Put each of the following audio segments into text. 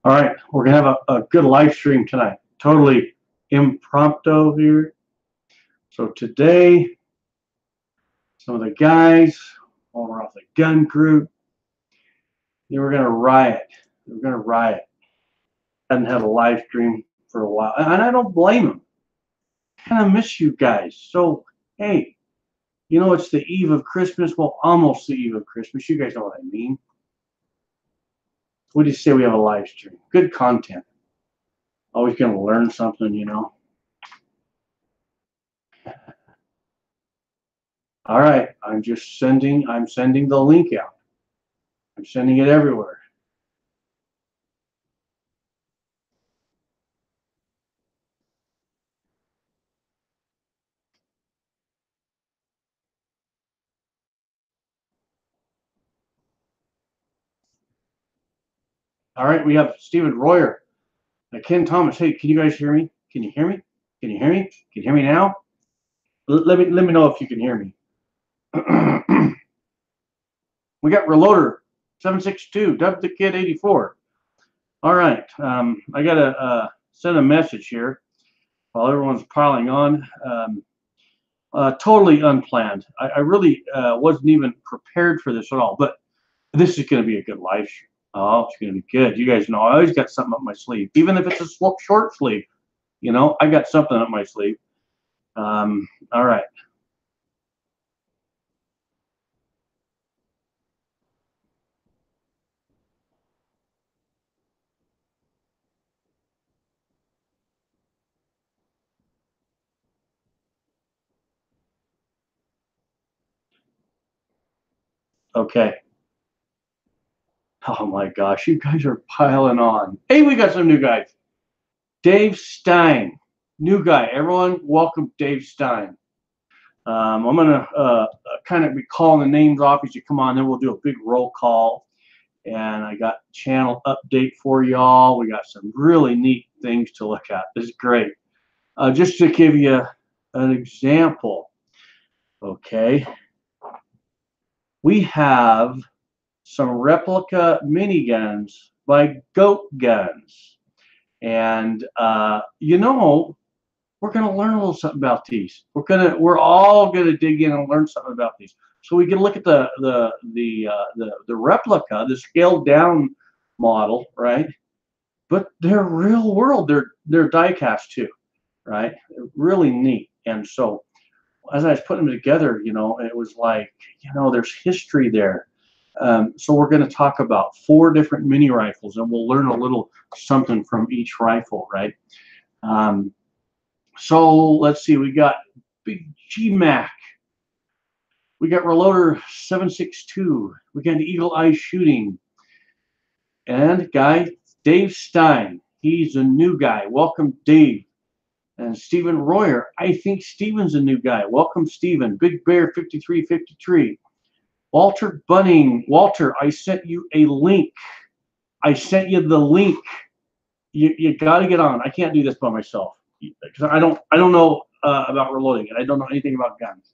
All right, we're gonna have a good live stream tonight. Totally impromptu here. So today, some of the guys, over off the gun group, they were gonna riot. They were gonna riot. Hadn't had a live stream for a while, and I don't blame them. Kind of miss you guys. So hey, you know it's the eve of Christmas. Well, almost the eve of Christmas. You guys know what I mean. What do you say we have a live stream? Good content. Always gonna learn something, you know. All right, I'm sending the link out. I'm sending it everywhere. All right, we have Stephen Royer, Ken Thomas. Hey, can you guys hear me? Can you hear me? Can you hear me? Can you hear me now? Let me know if you can hear me. We got Reloader 762, Dub the Kid 84. All right, I gotta send a message here while everyone's piling on. Totally unplanned. I really wasn't even prepared for this at all, but this is going to be a good live stream. Oh, it's going to be good. You guys know I always got something up my sleeve, even if it's a short sleeve. You know, I got something up my sleeve. All right. Okay. Oh my gosh, you guys are piling on. Hey, we got some new guys. Dave Stein, new guy. Everyone, welcome Dave Stein. I'm gonna kind of be calling the names off as you come on. Then we'll do a big roll call. And I got channel update for y'all. We got some really neat things to look at. This is great. Just to give you an example, okay, we have some replica miniguns by Goat Guns. And, you know, we're going to learn a little something about these. We're all going to dig in and learn something about these. So we can look at the replica, the scaled down model, right? But they're real world. They're die cast too, right? Really neat. And so as I was putting them together, you know, it was like, you know, there's history there. So we're going to talk about 4 different mini rifles, and we'll learn a little something from each rifle, right? So let's see, we got Big G-Mac. We got Reloader 762. We got Eagle Eye Shooting. And guy, Dave Stein. He's a new guy. Welcome, Dave. And Stephen Royer. I think Stephen's a new guy. Welcome, Stephen. Big Bear 5353. Walter Bunning. Walter, I sent you a link. I sent you the link. You got to get on. I can't do this by myself because I don't know about reloading, and I don't know anything about guns.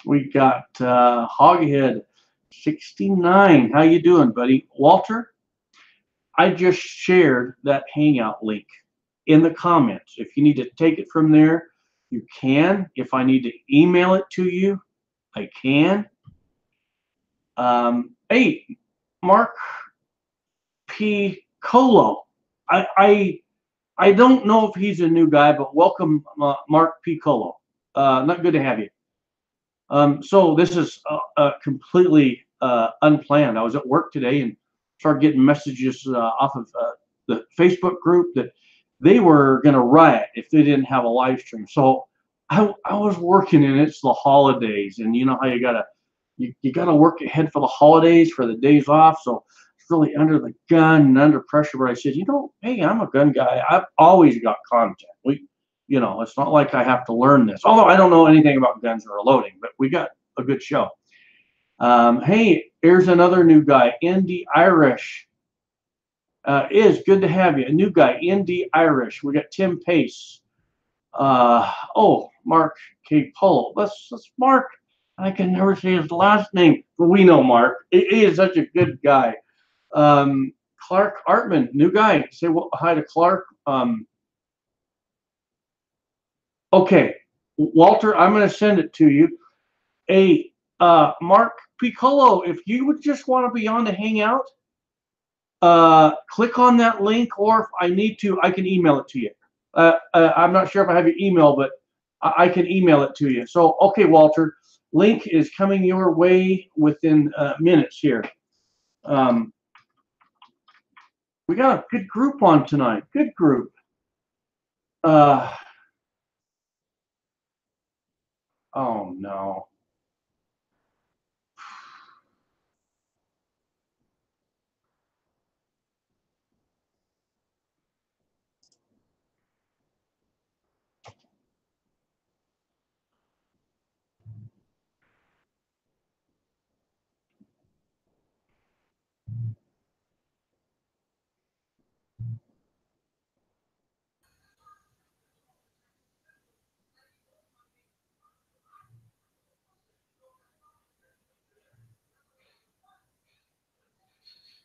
We got Hoghead 69. How you doing, buddy? Walter, I just shared that Hangout link in the comments. If you need to take it from there, you can. If I need to email it to you, I can. Hey, Mark P. Colo. I don't know if he's a new guy, but welcome, Mark P. Colo. Not good to have you. So this is completely unplanned. I was at work today and started getting messages off of the Facebook group that they were going to riot if they didn't have a live stream. So I was working, and it's the holidays, and you know how you gotta work ahead for the holidays, for the days off. So it's really under the gun and under pressure. But I said, you know, hey, I'm a gun guy. I've always got content. You know, it's not like I have to learn this. Although I don't know anything about guns or reloading, but we got a good show. Hey, here's another new guy, Indy Irish. Is good to have you. A new guy, Indy Irish. We got Tim Pace. Mark K. Polo. That's Mark. I can never say his last name, but we know Mark. He is such a good guy. Clark Artman, new guy. Say hi to Clark. Okay, Walter, I'm going to send it to you. Hey, Mark Piccolo, if you would just want to be on the Hangout, click on that link, or if I need to, I can email it to you. I'm not sure if I have your email, but I can email it to you. So, okay, Walter, link is coming your way within minutes here. We got a good group on tonight. Good group. Oh no.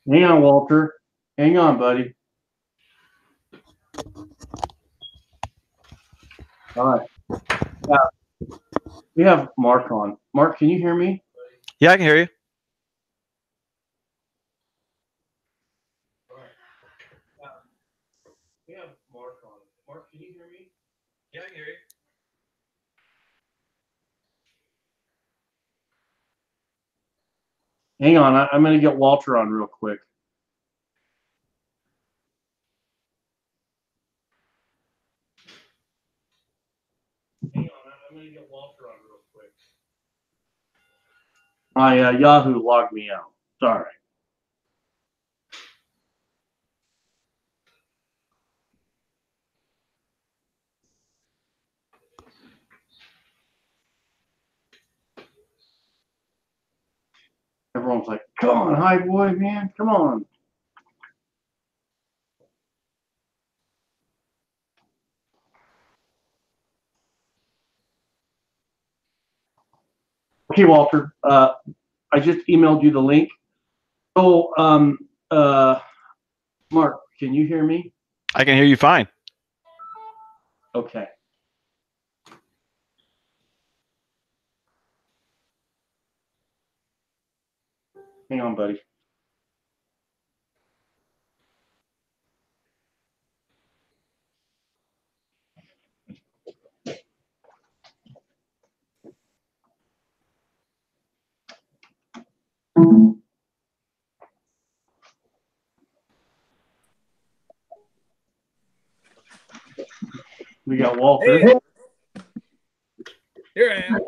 Hang on, Walter. Hang on, buddy. All right. We have Mark on. Mark, can you hear me? Yeah, I can hear you. All right. We have Mark on. Mark, can you hear me? Yeah, I can hear you. Hang on. I'm going to get Walter on real quick. Hang on. I'm going to get Walter on real quick. My Yahoo logged me out. Sorry. Everyone's like, come on, hi boy, man, come on. Okay, Walter, I just emailed you the link. So, Mark, can you hear me? I can hear you fine. Okay. Hang on, buddy. We got Walter. Hey, here I am.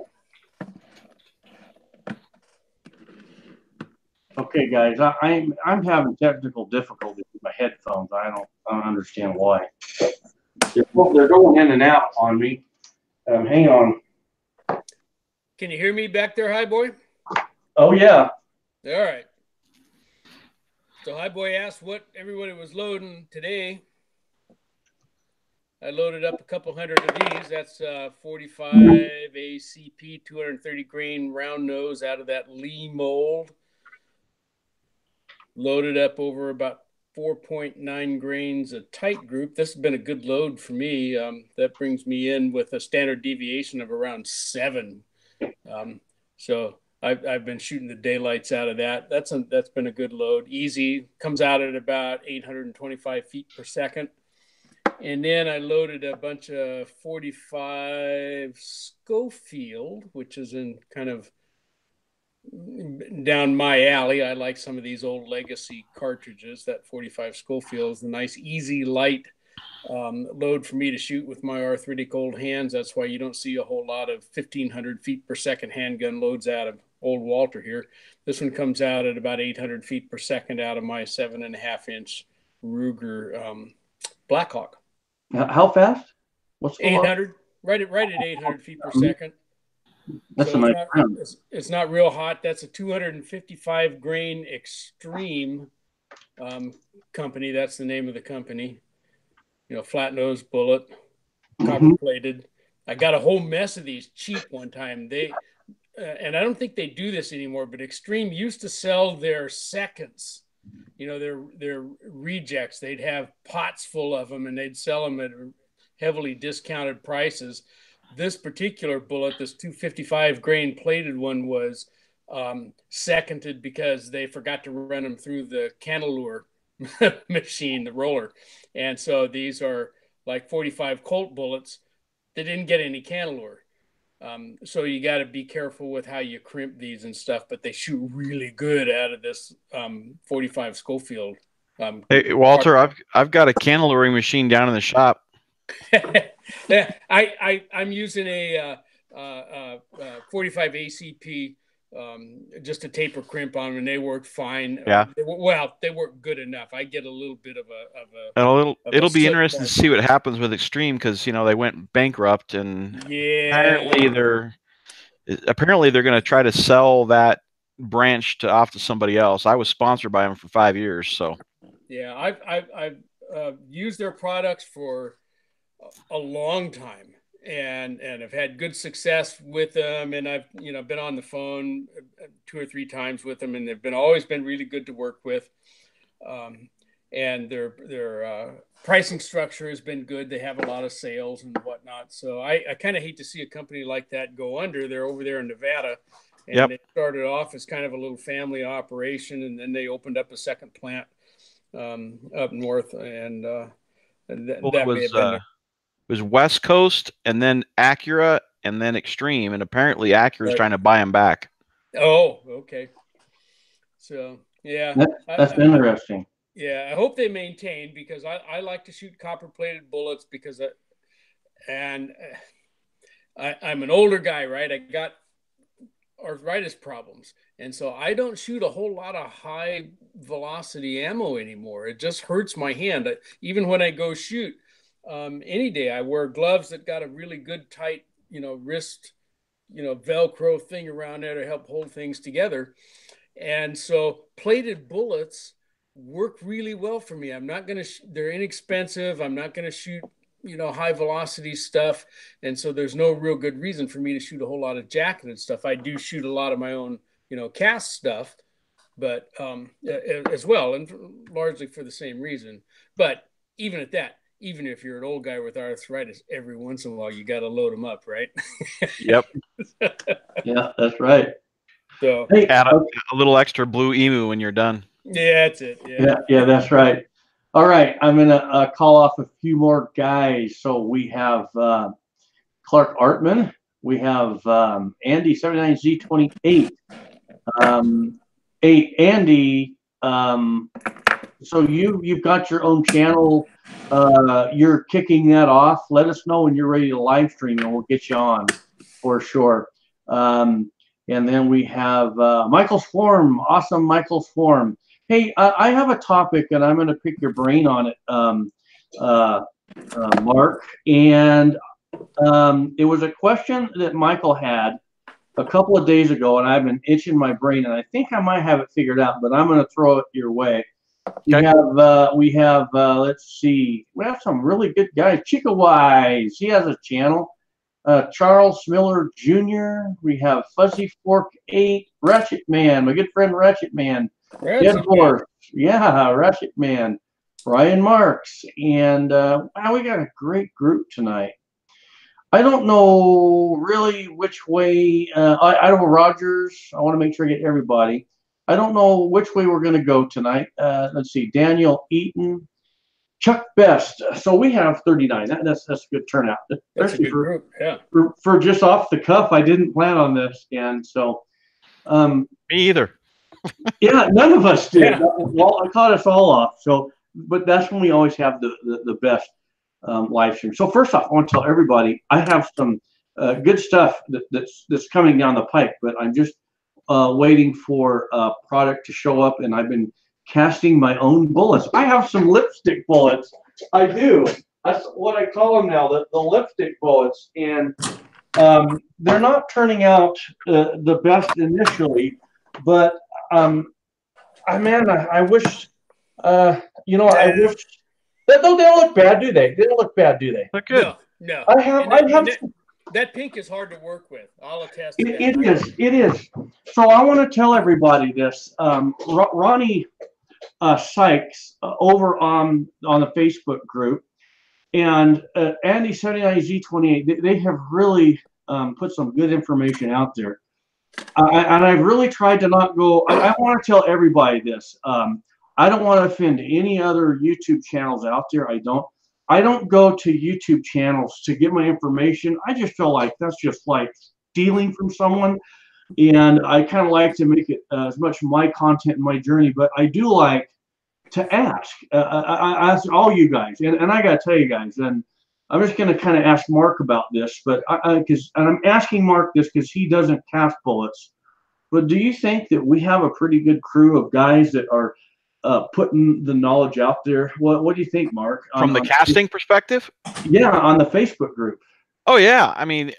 Okay, guys, I'm having technical difficulties with my headphones. I don't understand why. They're going in and out on me. Hang on. Can you hear me back there, High Boy? Oh yeah. All right. So High Boy asked what everybody was loading today. I loaded up a couple hundred of these. That's 45 ACP 230 grain round nose out of that Lee mold. Loaded up over about 4.9 grains of tight group. This has been a good load for me. That brings me in with a standard deviation of around 7. So I've been shooting the daylights out of that. That's been a good load. Easy, comes out at about 825 feet per second. And then I loaded a bunch of 45 Schofield, which is in kind of down my alley. I like some of these old legacy cartridges. That 45 Schofield is a nice, easy, light load for me to shoot with my arthritic old hands. That's why you don't see a whole lot of 1,500 feet per second handgun loads out of old Walter here. This one comes out at about 800 feet per second out of my 7.5-inch Ruger Blackhawk. How fast? What's the 800, right at 800 feet per second. That's so a nice round. It's not real hot. That's a 255 grain Extreme company. That's the name of the company. You know, flat nose bullet. copper plated. I got a whole mess of these cheap one time. And I don't think they do this anymore, but Extreme used to sell their seconds, their rejects. They'd have pots full of them and they'd sell them at heavily discounted prices. This particular bullet, this 255 grain plated one, was seconded because they forgot to run them through the Canalure machine, the roller. And so these are like 45 Colt bullets. They didn't get any Canalure. So you got to be careful with how you crimp these and stuff, but they shoot really good out of this 45 Schofield. Hey, Walter, I've got a canneluring machine down in the shop. I'm using a 45 ACP, just a taper crimp on them, and they work fine. Yeah. They work good enough. I get a little bit of a it'll be interesting to see what happens with Extreme, because they went bankrupt, and apparently they're going to try to sell that branch off to somebody else. I was sponsored by them for 5 years, so yeah, I've used their products for a long time, and have had good success with them, and I've been on the phone 2 or 3 times with them, and they've always been really good to work with, and their pricing structure has been good. They have a lot of sales and whatnot, so I kind of hate to see a company like that go under. They're over there in Nevada, and They started off as kind of a little family operation, and then they opened up a second plant up north, and it was West Coast, and then Acura, and then Extreme, and apparently Acura is trying to buy them back. Oh, okay. So yeah, that's interesting. Yeah, I hope they maintain, because I like to shoot copper-plated bullets, because I'm an older guy, right? I got arthritis problems, and so I don't shoot a whole lot of high velocity ammo anymore. It just hurts my hand. Even when I go shoot. Any day, I wear gloves that got a really good tight, wrist, Velcro thing around there to help hold things together. And so plated bullets work really well for me. I'm not going to, they're inexpensive. I'm not going to shoot, high velocity stuff. And so there's no real good reason for me to shoot a whole lot of jacketed stuff. I do shoot a lot of my own, cast stuff, but as well, and largely for the same reason. But even at that, even if you're an old guy with arthritis, every once in a while you got to load them up, right? Yep. Yeah, that's right. So hey, add a little extra blue emu when you're done. Yeah, that's it. Yeah, that's right. All right, I'm gonna call off a few more guys. So we have Clark Artman, we have Andy 79Z28. Hey, Andy. So you've got your own channel. You're kicking that off. Let us know when you're ready to live stream, and we'll get you on for sure. And then we have Michael Swarm. Awesome, Michael Swarm. Hey, I have a topic, and I'm going to pick your brain on it, Mark. And it was a question that Michael had a couple of days ago, and I've been itching my brain, and I think I might have it figured out, but I'm going to throw it your way. Okay. We have let's see, we have some really good guys. Chica Wise, he has a channel. Charles Miller Jr. We have Fuzzy Fork 8, Ratchet Man, my good friend Ratchet Man. Dead Horse, yeah, Ratchet Man. Brian Marks, and wow, we got a great group tonight. I don't know really which way. Idaho Rogers. I want to make sure I get everybody. I don't know which way we're going to go tonight. Let's see. Daniel Eaton, Chuck Best. So we have 39. That's a good turnout. That's a good group. Yeah. For just off the cuff, I didn't plan on this, and so. Me either. Yeah, none of us did. Yeah. Well, I caught us all off. So, but that's when we always have the best live stream. So first off, I want to tell everybody I have some good stuff that's coming down the pipe, but I'm just waiting for a product to show up, and I've been casting my own bullets. I have some lipstick bullets. I do. That's what I call them now, the lipstick bullets, and they're not turning out the best initially, but I wish, I wish. They don't look bad, do they? They don't look bad, do they? They're good. No, I have. That pink is hard to work with. I'll attest to that. It is. So I want to tell everybody this. Ronnie Sykes over on the Facebook group and Andy 79Z28, they have really put some good information out there. And I've really tried to not go. I want to tell everybody this. I don't want to offend any other YouTube channels out there. I don't go to YouTube channels to get my information. I just feel like that's just like stealing from someone. And I kind of like to make it as much my content and my journey. But I do like to ask. I ask all you guys. And I got to tell you guys, and I'm just going to kind of ask Mark about this. But and I'm asking Mark this because he doesn't cast bullets. But do you think that we have a pretty good crew of guys that are putting the knowledge out there? What do you think, Mark? From the casting perspective? Yeah, on the Facebook group. Oh yeah, I mean,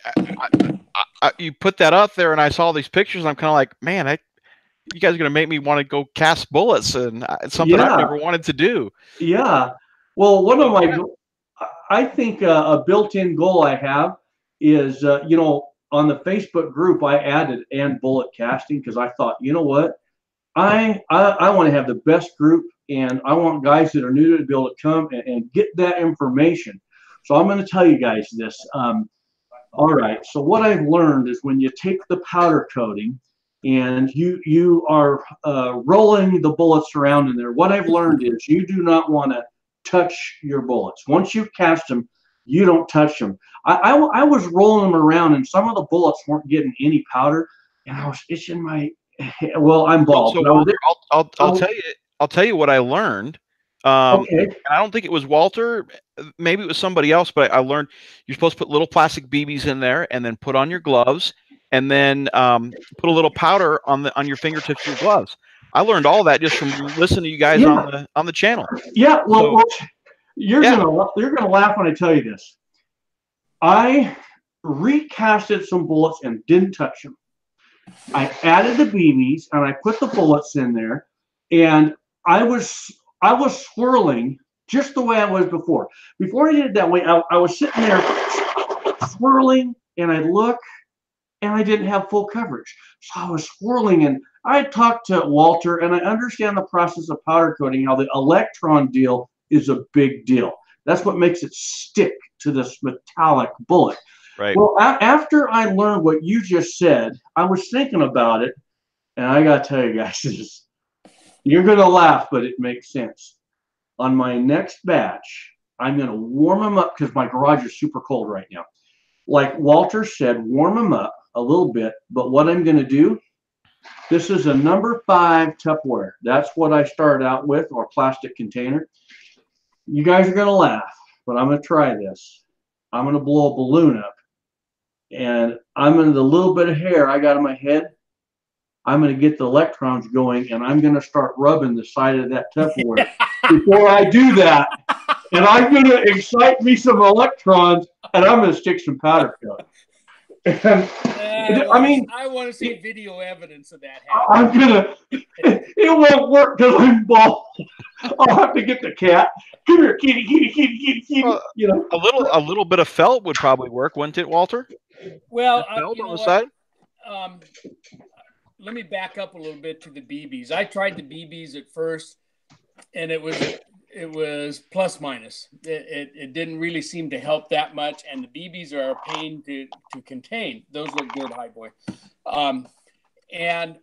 you put that up there, and I saw these pictures. And I'm kind of like, man, you guys are gonna make me want to go cast bullets, and it's something I've never wanted to do. Yeah, well, one of my, I think a built-in goal I have is, on the Facebook group I added and bullet casting because I thought, you know what, I want to have the best group, and I want guys that are new to be able to come and get that information. So I'm going to tell you guys this. All right. So what I've learned is when you take the powder coating and you are rolling the bullets around in there, what I've learned is you do not want to touch your bullets. Once you cast them, you don't touch them. I was rolling them around, and some of the bullets weren't getting any powder, and I was itching my. Well, I'm bald. So Walter, I'll tell you what I learned. Okay. And I don't think it was Walter. Maybe it was somebody else, but I learned you're supposed to put little plastic BBs in there, and then put on your gloves, and then put a little powder on your fingertips of your gloves. I learned all that just from listening to you guys on the channel. Yeah. Well, you're gonna laugh when I tell you this. I recasted some bullets and didn't touch them. I added the BBs and I put the bullets in there, and I was swirling just the way I was before. Before I did it that way, I was sitting there swirling, and I look, and I didn't have full coverage. So I was swirling, and I talked to Walter, and I understand the process of powder coating, how the electron deal is a big deal. That's what makes it stick to this metallic bullet. Right. Well, after I learned what you just said, I was thinking about it, and I got to tell you guys this. You're going to laugh, but it makes sense. On my next batch, I'm going to warm them up because my garage is super cold right now. Like Walter said, warm them up a little bit. But what I'm going to do, this is a number 5 Tupperware. That's what I started out with, or plastic container. You guys are going to laugh, but I'm going to try this. I'm going to blow a balloon up. And I'm going to, the little bit of hair I got in my head, I'm going to get the electrons going, and I'm going to start rubbing the side of that Tupperware before I do that. And I'm going to excite me some electrons, and I'm going to stick some powder coat. I want to see video evidence of that happening. It won't work because I'm bald. I'll have to get the cat. Come here, kitty, kitty, kitty, kitty, kitty. Well, a little bit of felt would probably work, wouldn't it, Walter? Well, felt on the side. Let me back up a little bit to the BBs. I tried the BBs at first, and it was plus minus. It didn't really seem to help that much, and the BBs are a pain to contain. Those look good, hi boy. And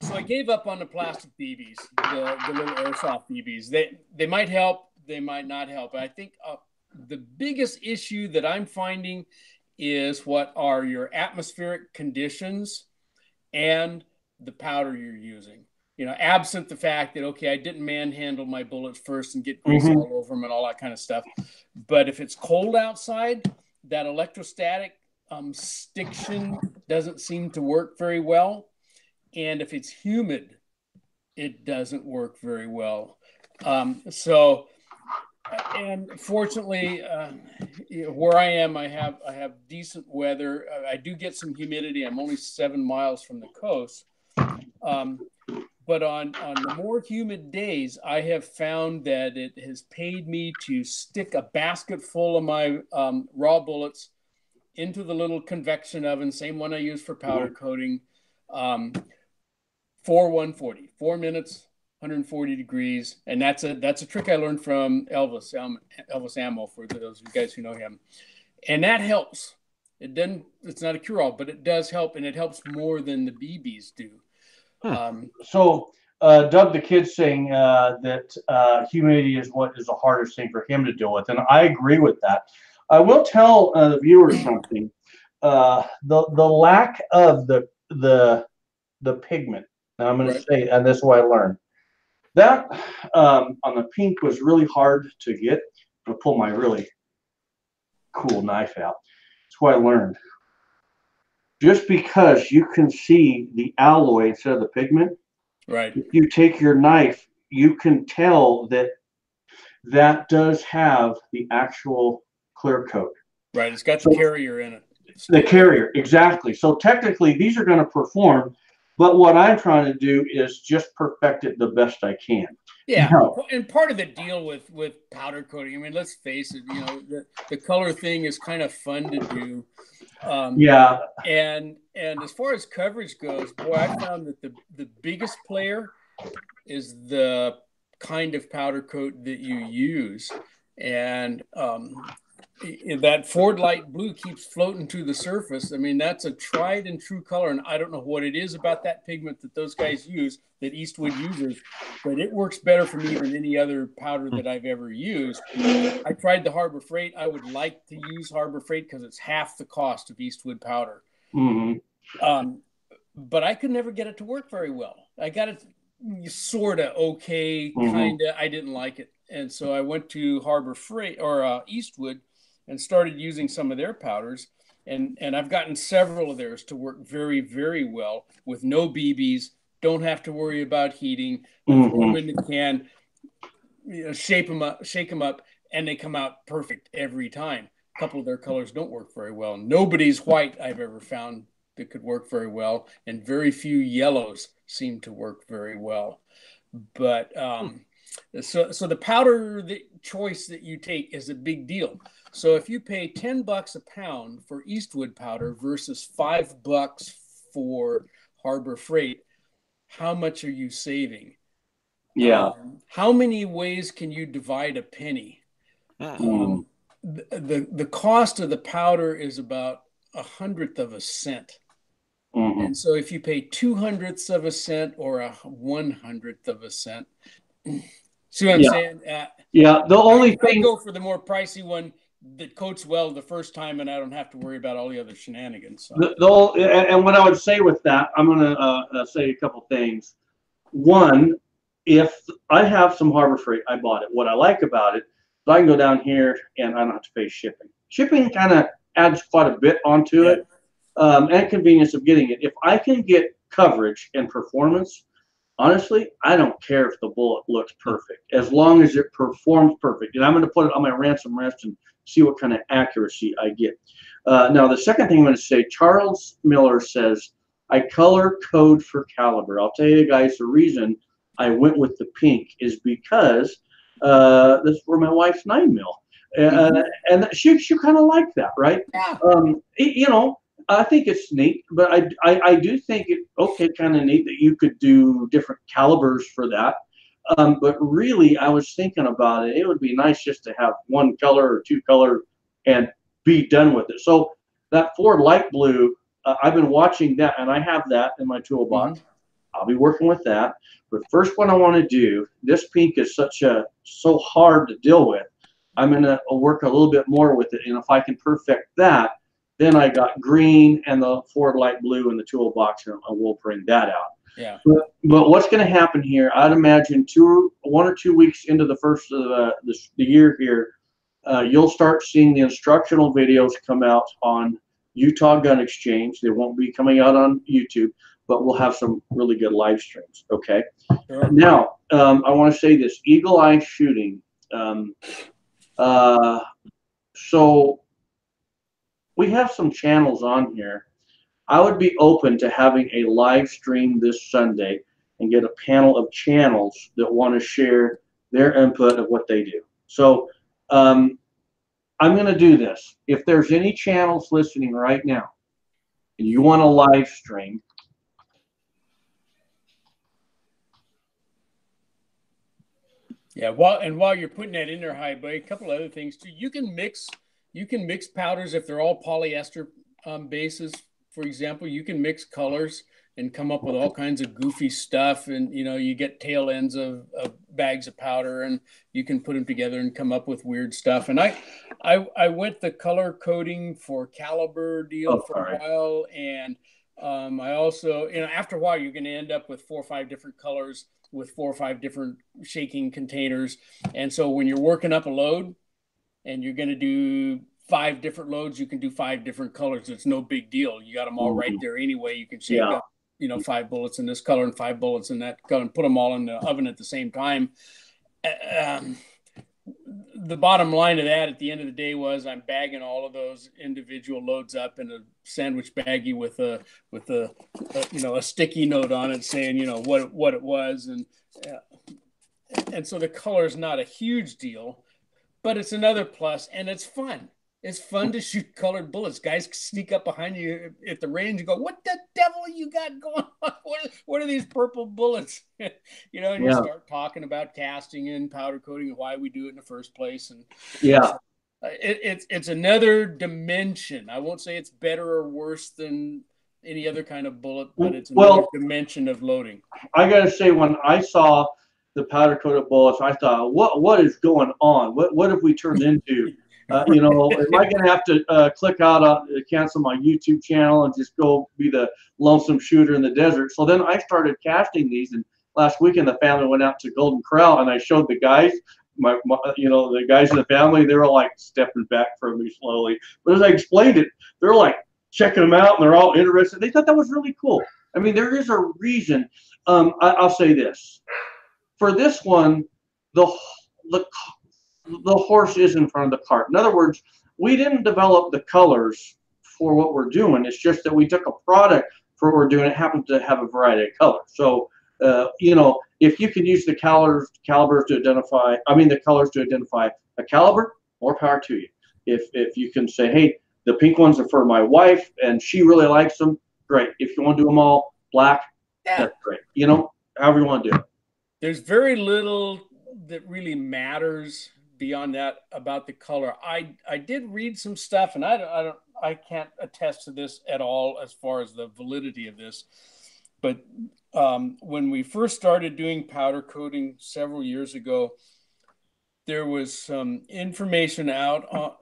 so I gave up on the plastic BBs, the little airsoft BBs. They might help, they might not help. I think the biggest issue that I'm finding is what are your atmospheric conditions and the powder you're using. Absent the fact that, okay, I didn't manhandle my bullets first and get grease all over them and all that kind of stuff. But if it's cold outside, that electrostatic stiction doesn't seem to work very well. And if it's humid, it doesn't work very well. And fortunately, where I am, I have decent weather. I do get some humidity. I'm only 7 miles from the coast. But on the more humid days, I have found that it has paid me to stick a basket full of my raw bullets into the little convection oven, same one I use for powder coating, for 140, 4 minutes, 140 degrees. And that's a trick I learned from Elvis Ammo, for those of you guys who know him. And that helps. It's not a cure-all, but it does help, and it helps more than the BBs do. So Doug the Kid's saying that humidity is what is the hardest thing for him to deal with, and I agree with that. I will tell the viewers something. The lack of the pigment. Now I'm going to say, and this is what I learned. That on the pink was really hard to get. I'm going to pull my really cool knife out. That's what I learned. Just because you can see the alloy instead of the pigment, right? If you take your knife, you can tell that does have the actual clear coat. Right, it's got the carrier in it. The carrier, exactly. So technically, these are going to perform, but what I'm trying to do is just perfect it the best I can. Yeah, and part of the deal with powder coating, I mean, let's face it, you know, the color thing is kind of fun to do. Yeah. And as far as coverage goes, boy, I found that the biggest player is the kind of powder coat that you use. And that Ford Light Blue keeps floating to the surface. I mean, that's a tried and true color. And I don't know what it is about that pigment that those guys use, that Eastwood uses, but it works better for me than any other powder that I've ever used. I tried the Harbor Freight. I would like to use Harbor Freight because it's half the cost of Eastwood powder. Mm-hmm. But I could never get it to work very well. I got it sort of okay, kind of. I didn't like it. And so I went to Harbor Freight or Eastwood and started using some of their powders. And I've gotten several of theirs to work very, very well with no BBs. Don't have to worry about heating. Throw them in the can, shake them up, and they come out perfect every time. A couple of their colors don't work very well. Nobody's white I've ever found that could work very well, and very few yellows seem to work very well. But so the powder choice that you take is a big deal. So if you pay $10 a pound for Eastwood powder versus $5 for Harbor Freight, how much are you saving? Yeah. How many ways can you divide a penny? The cost of the powder is about 1/100 of a cent. And so if you pay 2/100 of a cent or 1/100 of a cent, see what I'm saying? The only thing, I go for the more pricey one that coats well the first time, and I don't have to worry about all the other shenanigans. So. And what I would say with that, I'm going to say a couple things. One, if I have some Harbor Freight, I bought it. What I like about it is I can go down here and I don't have to pay shipping. Shipping kind of adds quite a bit onto it, and convenience of getting it. If I can get coverage and performance, honestly, I don't care if the bullet looks perfect, as long as it performs perfect. And I'm going to put it on my ransom rest and see what kind of accuracy I get. Now, the second thing I'm going to say, Charles Miller says, I color code for caliber. I'll tell you guys the reason I went with the pink is because this is for my wife's 9mm. And she kind of liked that, right? Yeah. You know, I think it's neat, but I do think it kind of neat that you could do different calibers for that. But really, I was thinking about it. It would be nice just to have one color or two color and be done with it. So that Ford Light Blue, I've been watching that, and I have that in my toolbox. I'll be working with that. But first, what I want to do, this pink is so hard to deal with. I'm going to work a little bit more with it, and if I can perfect that, then I got green and the Ford Light Blue in the toolbox, and we'll bring that out. Yeah. But what's going to happen here? I'd imagine 1 or 2 weeks into the first of the year here, you'll start seeing the instructional videos come out on Utah Gun Exchange. They won't be coming out on YouTube, but we'll have some really good live streams. Okay. Sure. Now, I want to say this: Eagle Eye Shooting. So we have some channels on here. I would be open to having a live stream this Sunday and get a panel of channels that want to share their input of what they do. So I'm going to do this. If there's any channels listening right now and you want to live stream, yeah. While you're putting that in there, High Buddy, a couple other things too. You can mix powders if they're all polyester bases. For example, you can mix colors and come up with all kinds of goofy stuff. And, you get tail ends of bags of powder, and you can put them together and come up with weird stuff. And I went the color coding for Caliber deal for a while. And I also, after a while, you're going to end up with 4 or 5 different colors with 4 or 5 different shaking containers. And so when you're working up a load and you're going to do 5 different loads, you can do 5 different colors. It's no big deal. You got them all right there anyway. You can shake up, 5 bullets in this color and 5 bullets in that color and put them all in the oven at the same time. The bottom line of that at the end of the day was I'm bagging all of those individual loads up in a sandwich baggie with a sticky note on it saying, what it was. And so the color is not a huge deal, but it's another plus, and it's fun. It's fun to shoot colored bullets. Guys sneak up behind you at the range and go, "What the devil you got going on? What are these purple bullets?" And you start talking about casting and powder coating and why we do it in the first place. And it's another dimension. I won't say it's better or worse than any other kind of bullet, but it's another dimension of loading. I got to say, when I saw the powder coated bullets, I thought, what is going on? What have we turned into? Am I going to have to click out, cancel my YouTube channel and just go be the lonesome shooter in the desert? So then I started casting these, and last weekend the family went out to Golden Corral, and I showed the guys, the guys in the family. They were like stepping back from me slowly. But as I explained it, they're like checking them out, and they're all interested. They thought that was really cool. I mean, there is a reason. I'll say this. For this one, the horse is in front of the cart. In other words, we didn't develop the colors for what we're doing. It's just that we took a product for what we're doing. It happens to have a variety of colors. So, if you can use the calibers to identify, the colors to identify a caliber, more power to you. If you can say, hey, the pink ones are for my wife and she really likes them, great. If you want to do them all black, that's great. However you want to do it. There's very little that really matters beyond that about the color. I did read some stuff, and I can't attest to this at all as far as the validity of this, but when we first started doing powder coating several years ago, there was some information out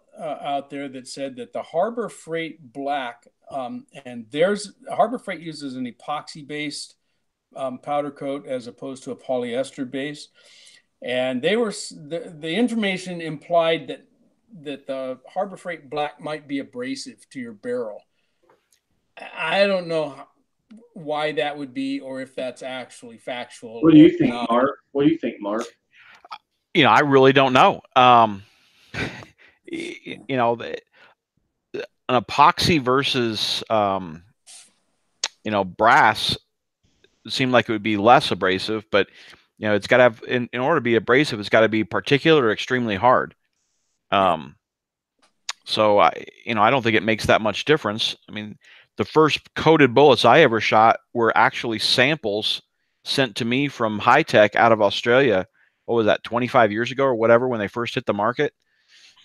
there that said that the Harbor Freight black, and Harbor Freight uses an epoxy based powder coat as opposed to a polyester base. And the information implied that the Harbor Freight black might be abrasive to your barrel. I don't know why that would be, or if that's actually factual. What do you think, Mark? I really don't know. An epoxy versus brass seemed like it would be less abrasive, but it's got to have, in order to be abrasive, it's got to be particular or extremely hard. So I don't think it makes that much difference. I mean, the first coated bullets I ever shot were actually samples sent to me from Hi-Tech out of Australia. What was that, 25 years ago or whatever, when they first hit the market?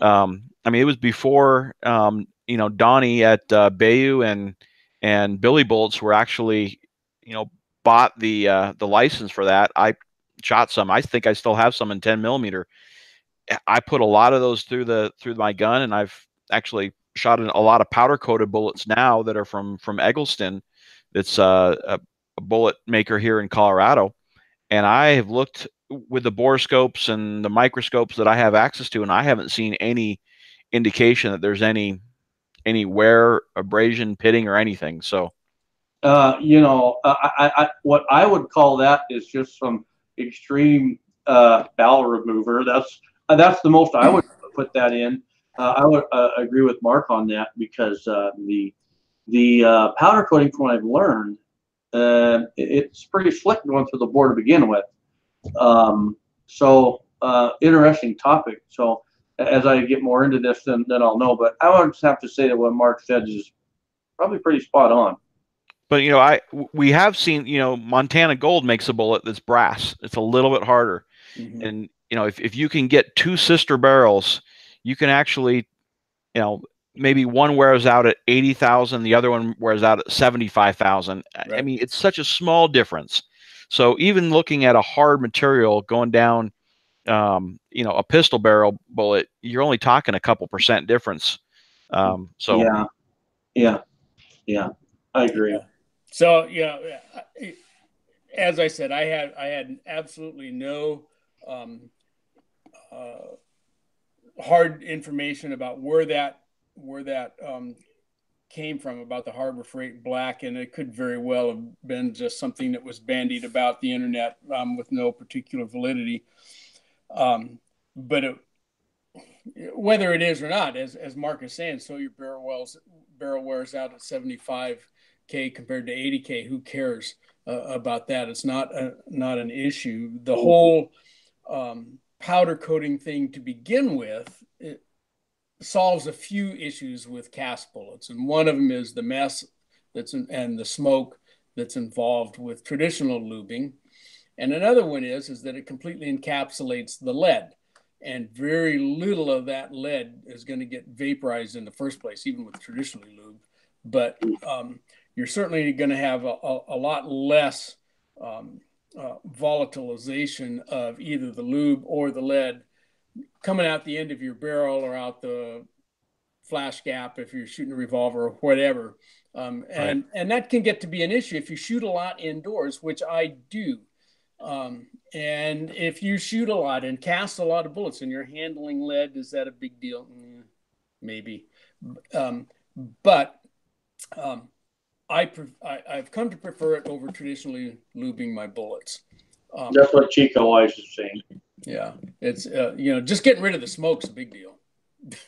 It was before, Donnie at Bayou and Billy Bullets were actually, bought the license for that. I shot some. I think I still have some in 10 millimeter. I put a lot of those through my gun, and I've actually shot a lot of powder coated bullets now that are from Eggleston. It's a bullet maker here in Colorado, and I have looked with the borescopes and the microscopes that I have access to, and I haven't seen any indication that there's any wear, abrasion, pitting, or anything. So, what I would call that is just some extreme bowel remover. That's the most I would put that in. I would agree with Mark on that, because the powder coating, from what I've learned, it's pretty slick going through the bore to begin with. Interesting topic. So as I get more into this, then I'll know. But I would just have to say that what Mark said is probably pretty spot on. But we have seen, Montana Gold makes a bullet that's brass. It's a little bit harder. Mm-hmm. And if you can get two sister barrels, you can actually, maybe one wears out at 80,000, the other one wears out at 75,000. Right. I mean, it's such a small difference. So even looking at a hard material going down, a pistol barrel bullet, you're only talking a couple % difference. Yeah, I agree. So as I said, I had absolutely no hard information about where that came from about the Harbor Freight black, and it could very well have been just something that was bandied about the internet with no particular validity. But whether it is or not, as Mark is saying, so your barrel wears out at 75K compared to 80K. Who cares about that? It's not an issue. The whole powder coating thing to begin with, it solves a few issues with cast bullets, and one of them is the mess and the smoke that's involved with traditional lubing, and another one is that it completely encapsulates the lead, and very little of that lead is going to get vaporized in the first place, even with traditionally lubed. But you're certainly going to have a lot less volatilization of either the lube or the lead coming out the end of your barrel or out the flash gap if you're shooting a revolver or whatever. And that can get to be an issue if you shoot a lot indoors, which I do. And if you shoot a lot and cast a lot of bullets and you're handling lead, is that a big deal? Maybe. But I've come to prefer it over traditionally lubing my bullets. That's what Chico Wise is saying. Yeah, it's just getting rid of the smoke's a big deal.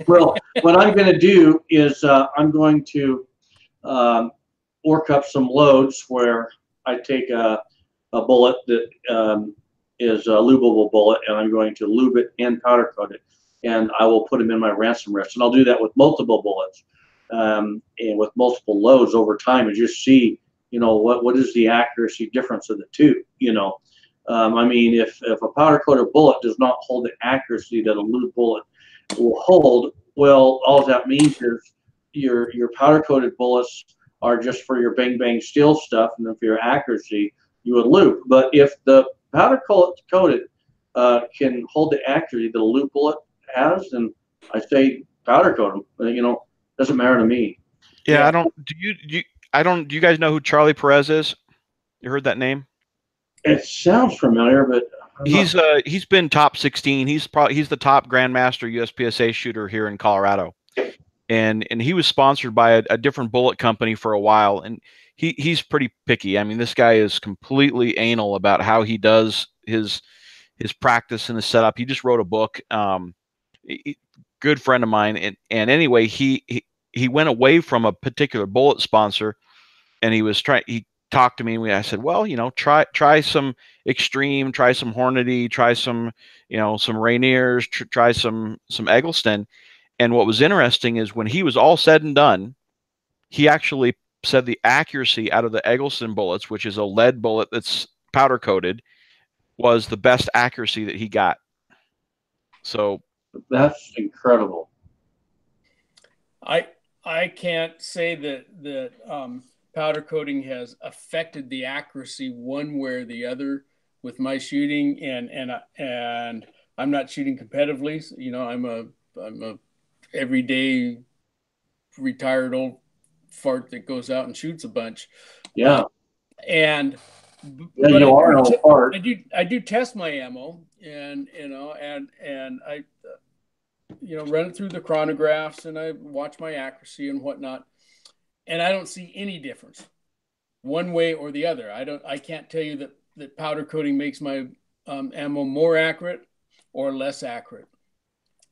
Well, what I'm going to do is I'm going to work up some loads where I take a bullet that is a lubable bullet, and I'm going to lube it and powder coat it, and I will put them in my ransom wrist, and I'll do that with multiple bullets and with multiple loads over time, and just see what is the accuracy difference of the two. I mean, if a powder coated bullet does not hold the accuracy that a lube bullet will hold, well, all that means is your powder coated bullets are just for your bang bang steel stuff, and then for your accuracy you would lube. But if the powder coated can hold the accuracy that a lube bullet has, then I say powder coat them. Doesn't matter to me. Yeah, do you guys know who Charlie Perez is? You heard that name? It sounds familiar, but he's been top 16. He's the top Grandmaster USPSA shooter here in Colorado, and he was sponsored by a different bullet company for a while, and he's pretty picky. I mean, this guy is completely anal about how he does his practice and his setup. He just wrote a book. Good friend of mine, and anyway, he went away from a particular bullet sponsor, and he talked to me, and I said, well, try some Extreme, try some Hornady, try some, some Rainiers, try some Eggleston. And what was interesting is when he was all said and done, he actually said the accuracy out of the Eggleston bullets, which is a lead bullet that's powder coated, was the best accuracy that he got. So that's incredible. I can't say that powder coating has affected the accuracy one way or the other with my shooting, and I'm not shooting competitively. I'm a everyday retired old fart that goes out and shoots a bunch. Yeah. And you are an old fart. I do test my ammo, and I run it through the chronographs, and I watch my accuracy and whatnot. And I don't see any difference one way or the other. I can't tell you that powder coating makes my ammo more accurate or less accurate.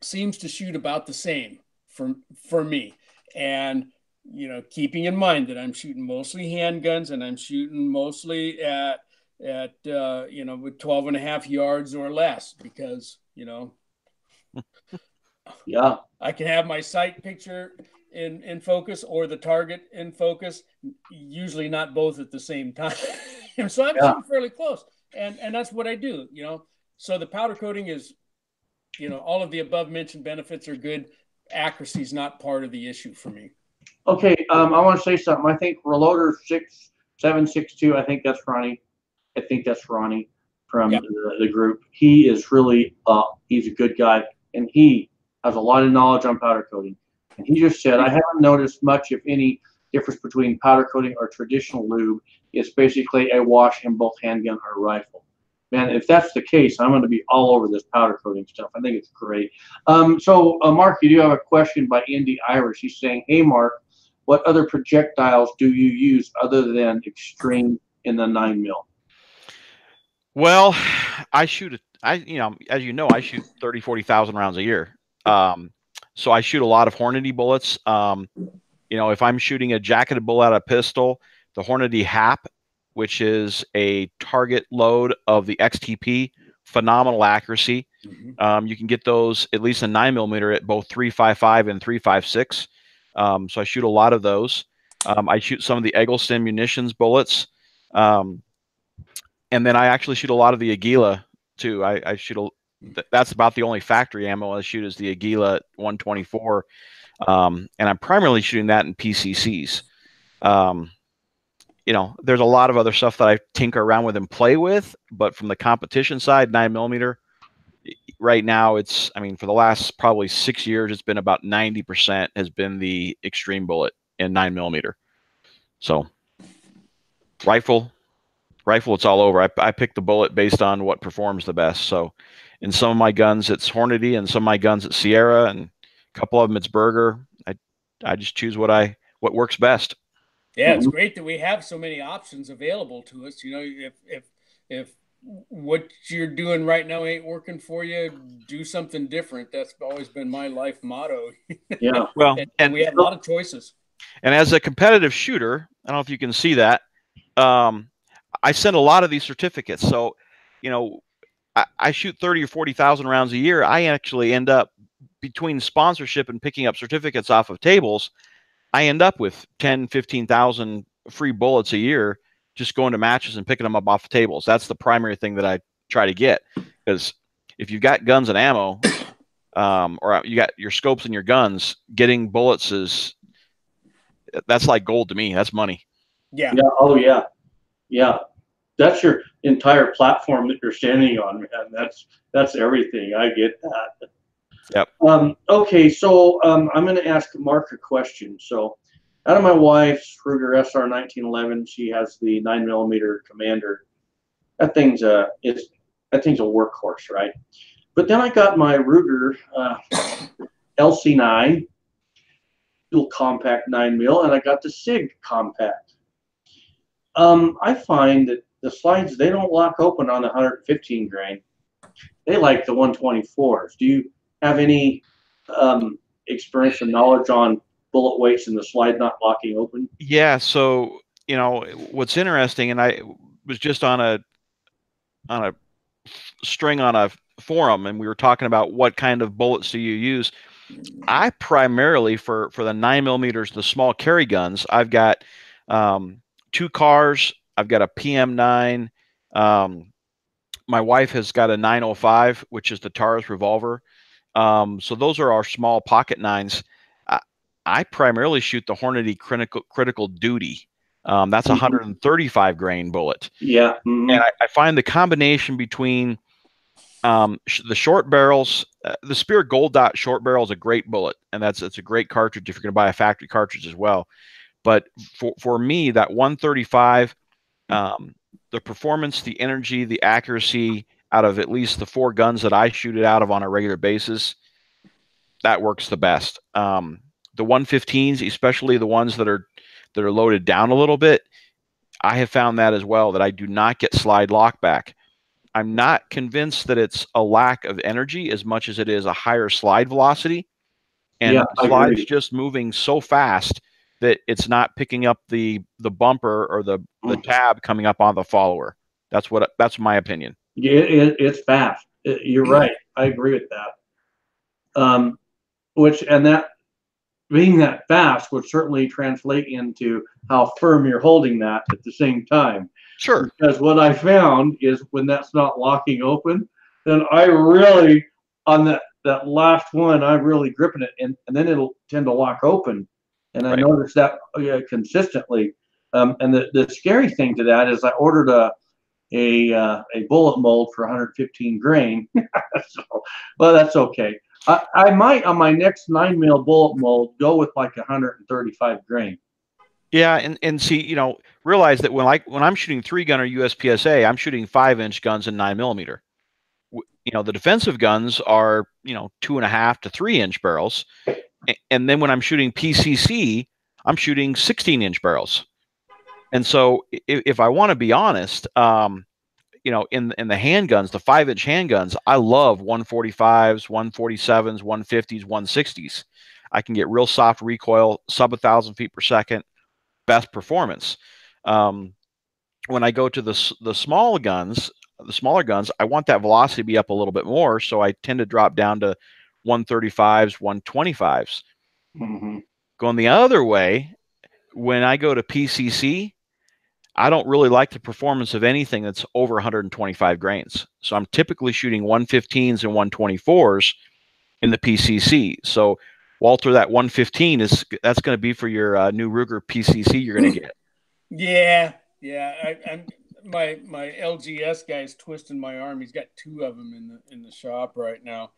Seems to shoot about the same for me. And keeping in mind that I'm shooting mostly handguns and I'm shooting mostly at with 12.5 yards or less, because yeah, I can have my sight picture in focus or the target in focus, usually not both at the same time. So I'm shooting fairly close, and that's what I do. So the powder coating is, all of the above mentioned benefits are good. Accuracy is not part of the issue for me. Okay, I want to say something. I think Reloader 6762. I think that's Ronnie. I think that's Ronnie from the group. He is really he's a good guy, and he has a lot of knowledge on powder coating. And he just said, I haven't noticed much, if any, difference between powder coating or traditional lube. It's basically a wash in both handgun or rifle. Man, if that's the case, I'm going to be all over this powder coating stuff. I think it's great. So, Mark, you do have a question by Indy Irish. He's saying, hey, Mark, what other projectiles do you use other than Extreme in the 9mm? Well, I shoot, as you know, I shoot 30, 40,000 rounds a year. So I shoot a lot of Hornady bullets. If I'm shooting a jacketed bullet out of pistol, the Hornady HAP, which is a target load of the XTP, phenomenal accuracy. Mm-hmm. You can get those, at least a 9mm, at both 3.55 and 3.56. So I shoot a lot of those. I shoot some of the Eggleston munitions bullets. And then I actually shoot a lot of the Aguila too. I shoot that's about the only factory ammo I shoot is the Aguila 124. And I'm primarily shooting that in PCCs. There's a lot of other stuff that I tinker around with and play with, but from the competition side, 9mm, right now for the last probably 6 years, it's been about 90% has been the Extreme bullet in 9mm. So rifle, it's all over. I pick the bullet based on what performs the best. So in some of my guns, it's Hornady, and some of my guns, it's Sierra, and a couple of them, it's Berger. I just choose what works best. Yeah, it's great that we have so many options available to us. If what you're doing right now ain't working for you, do something different. That's always been my life motto. Yeah. Well, and we have a lot of choices. And as a competitive shooter, I don't know if you can see that, I send a lot of these certificates. So, I shoot 30 or 40,000 rounds a year. I actually end up, between sponsorship and picking up certificates off of tables, I end up with 10, 15,000 free bullets a year just going to matches and picking them up off the tables. That's the primary thing that I try to get, because if you've got guns and ammo, or you got your scopes and your guns, getting bullets that's like gold to me. That's money. Yeah. Yeah. Oh, yeah. Yeah. That's your entire platform that you're standing on, man. That's everything. I get that. Yep. Okay, so I'm going to ask Mark a question. So, out of my wife's Ruger SR 1911, she has the 9mm Commander. That thing's a workhorse, right? But then I got my Ruger LC9, dual compact 9mm, and I got the SIG compact. I find that the slides, they don't lock open on the 115 grain. They like the 124s. Do you have any experience or knowledge on bullet weights and the slide not locking open? Yeah. So, what's interesting, and I was just on a string on a forum, and we were talking about what kind of bullets do you use. I primarily, for the 9mm, the small carry guns, I've got 2 cars. I've got a PM9. My wife has got a 905, which is the Taurus revolver. So those are our small pocket 9s. I primarily shoot the Hornady critical duty. That's a 135 grain bullet. Yeah. Mm-hmm. And I find the combination between the short barrels, the Spirit Gold Dot short barrel is a great bullet, and it's a great cartridge if you're going to buy a factory cartridge as well. But for me, that 135, the performance, the energy, the accuracy out of at least the 4 guns that I shoot it out of on a regular basis, that works the best. The 115s, especially the ones that are loaded down a little bit, I have found that as well, that I do not get slide lock back. I'm not convinced that it's a lack of energy as much as it is a higher slide velocity. And the slide's just moving so fast that it's not picking up the bumper or the tab coming up on the follower. That's my opinion. Yeah, it's fast. You're right. I agree with that. That being that fast would certainly translate into how firm you're holding that at the same time. Sure. Because what I found is when that's not locking open, then I really, on that last one, I'm really gripping it, and then it'll tend to lock open. And I noticed that consistently. And the scary thing to that is I ordered a bullet mold for 115 grain. So, well, that's okay. I might on my next 9 mil bullet mold go with like 135 grain. Yeah, and see, realize that when I'm shooting 3-gunner USPSA, I'm shooting 5-inch guns in 9mm. The defensive guns are 2.5 to 3-inch barrels, and then when I'm shooting PCC, I'm shooting 16-inch barrels. And so, if I want to be honest, in the handguns, the 5-inch handguns, I love 145s, 147s, 150s, 160s. I can get real soft recoil, sub 1,000 feet per second, best performance. When I go to the smaller guns, I want that velocity to be up a little bit more, so I tend to drop down to 135s, 125s. Mm-hmm. Going the other way, when I go to PCC, I don't really like the performance of anything that's over 125 grains. So I'm typically shooting 115s and 124s in the PCC. So Walter, that 115 that's going to be for your new Ruger PCC you're going to get. Yeah. I'm my LGS guy's twisting my arm. He's got 2 of them in the shop right now.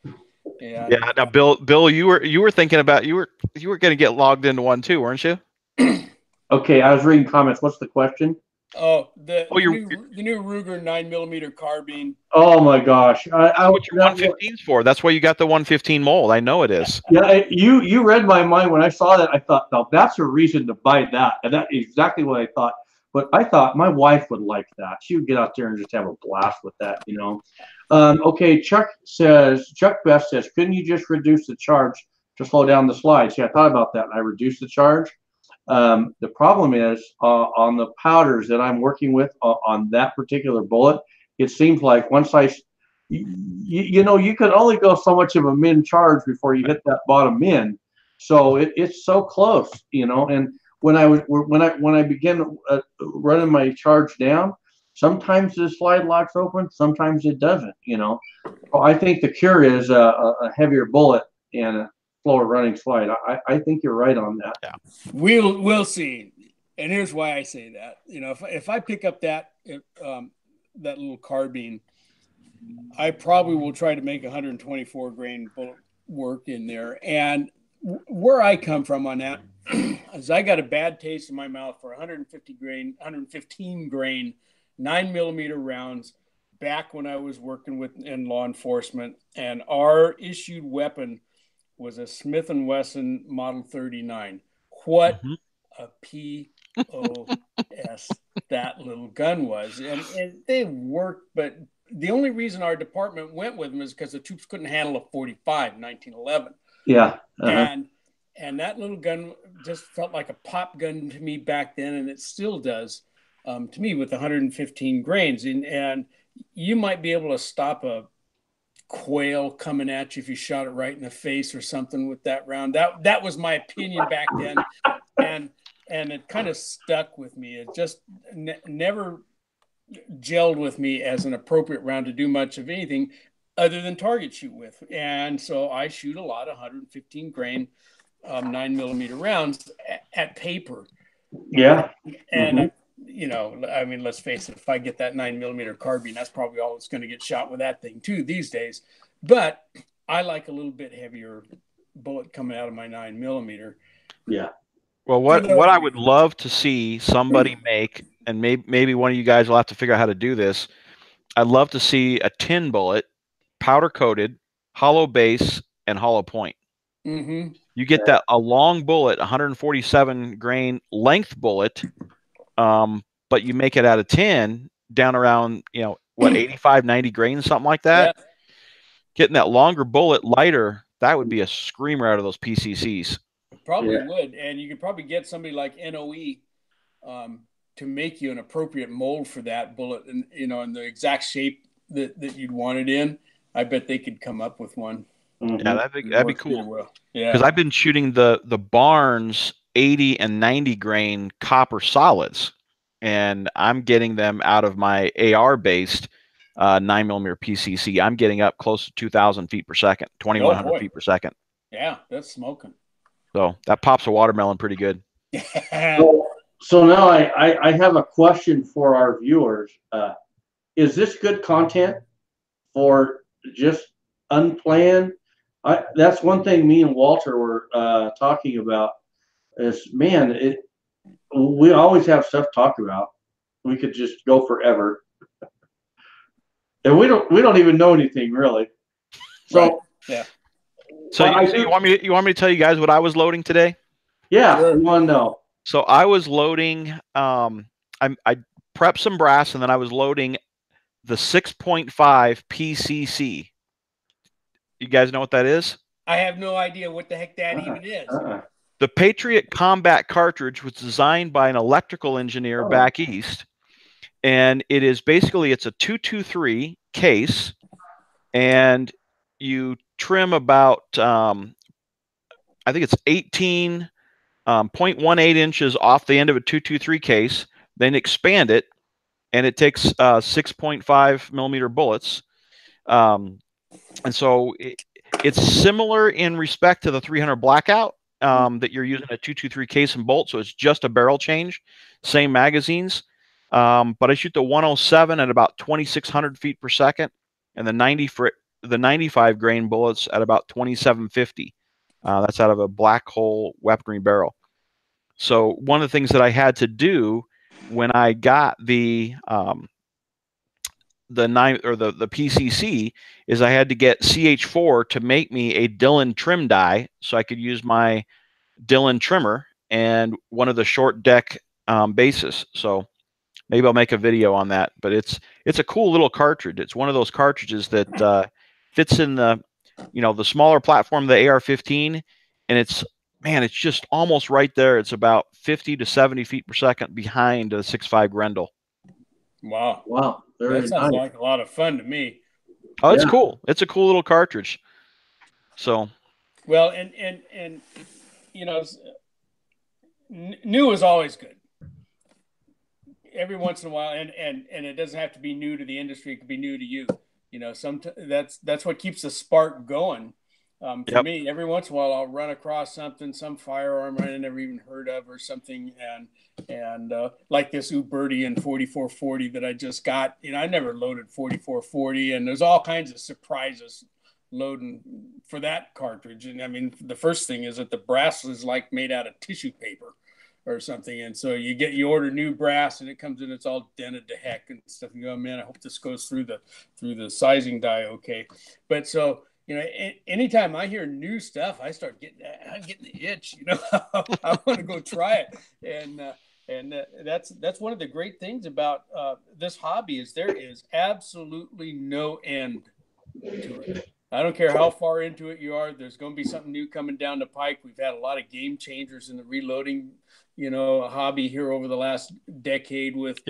Yeah. Now, Bill, you were thinking about you were going to get logged into one too, weren't you? Okay, I was reading comments. What's the question? Oh, the new Ruger 9mm carbine. Oh my gosh! What your 115's for? That's why you got the 115 mold. I know it is. Yeah, you read my mind when I saw that. I thought, no, that's a reason to buy that, and that's exactly what I thought. But I thought my wife would like that. She would get out there and just have a blast with that, Okay, Chuck Best says, couldn't you just reduce the charge to slow down the slides? Yeah, I thought about that, and I reduced the charge. The problem is on the powders that I'm working with on that particular bullet, it seems like once you can only go so much of a min charge before you hit that bottom min. So it's so close, and when I begin running my charge down, sometimes the slide locks open, sometimes it doesn't, So I think the cure is a heavier bullet and a slower running slide. I think you're right on that. Yeah. We'll see. And here's why I say that. If I pick up that little carbine, I probably will try to make 124 grain bullet work in there. And where I come from on that is I got a bad taste in my mouth for 115 grain 9mm rounds back when I was working in law enforcement, and our issued weapon was a Smith & Wesson Model 39. What a POS that little gun was. And they worked, but the only reason our department went with them is because the troops couldn't handle a 45 in 1911. Yeah. And that little gun just felt like a pop gun to me back then, and it still does to me with 115 grains. And you might be able to stop a quail coming at you if you shot it right in the face or something with that round. That was my opinion back then, and it kind of stuck with me. It just never gelled with me as an appropriate round to do much of anything other than target shoot with. And so I shoot a lot of 115 grain 9mm rounds at paper. Yeah. And let's face it, if I get that 9mm carbine, that's probably all that's going to get shot with that thing too these days. But I like a little bit heavier bullet coming out of my 9mm. Yeah. Well, what I would love to see somebody make, and maybe one of you guys will have to figure out how to do this. I'd love to see a tin bullet, powder coated, hollow base, and hollow point. Mm-hmm. You get that a long bullet, 147 grain length bullet, but you make it out of tin down around 85, 90 grains, something like that. Yeah. Getting that longer bullet lighter, that would be a screamer out of those PCCs. Probably Yeah. would, and you could probably get somebody like NOE to make you an appropriate mold for that bullet, and in the exact shape that you'd want it in. I bet they could come up with one. Mhm. Yeah, that'd be cool. Well. Because Yeah, I've been shooting the Barnes 80 and 90 grain copper solids, and I'm getting them out of my AR based 9mm PCC. I'm getting up close to 2,000 feet per second, 2,100 feet per second. Yeah, that's smoking. So that pops a watermelon pretty good. So now I have a question for our viewers. Is this good content for just unplanned? That's one thing me and Walter were talking about is, man, we always have stuff to talk about. We could just go forever. And we don't even know anything really. So right. Yeah. So you want me to tell you guys what I was loading today? Yeah, Sure. I want to know. So I was loading I prepped some brass, and then I was loading the 6.5 PCC. You guys know what that is? I have no idea what the heck that even is. The Patriot Combat cartridge was designed by an electrical engineer back east, and it's a 223 case, and you trim about I think it's 18.18 inches off the end of a 223 case, then expand it, and it takes 6.5 millimeter bullets. And so it's similar in respect to the 300 Blackout that you're using a 223 case and bolt. So it's just a barrel change, same magazines. But I shoot the 107 at about 2,600 feet per second, and the 95 grain bullets at about 2,750. That's out of a Black Hole weaponry barrel. So one of the things that I had to do when I got the PCC is I had to get CH4 to make me a Dillon trim die, so I could use my Dillon trimmer and one of the short deck bases. So maybe I'll make a video on that. But it's a cool little cartridge. It's one of those cartridges that fits in the smaller platform, the AR-15, and it's just almost right there. It's about 50 to 70 feet per second behind the 6.5 Grendel. Wow. That sounds like a lot of fun to me. Oh, it's cool. It's a cool little cartridge. So, well, and new is always good. Every once in a while, and it doesn't have to be new to the industry. It could be new to you. That's what keeps the spark going. For me, every once in a while, I'll run across some firearm I never even heard of or something, and like this Ubertian 4440 that I just got. I never loaded 4440, and there's all kinds of surprises loading for that cartridge. And I mean, the first thing is that the brass is like made out of tissue paper or something, and so you order new brass and it comes in, it's all dented to heck and stuff. You go, man, I hope this goes through the sizing die okay. But so anytime I hear new stuff, I'm getting the itch. I want to go try it, and that's one of the great things about this hobby is there is absolutely no end to it. I don't care how far into it you are. There's going to be something new coming down the pike. We've had a lot of game changers in the reloading, hobby here over the last decade with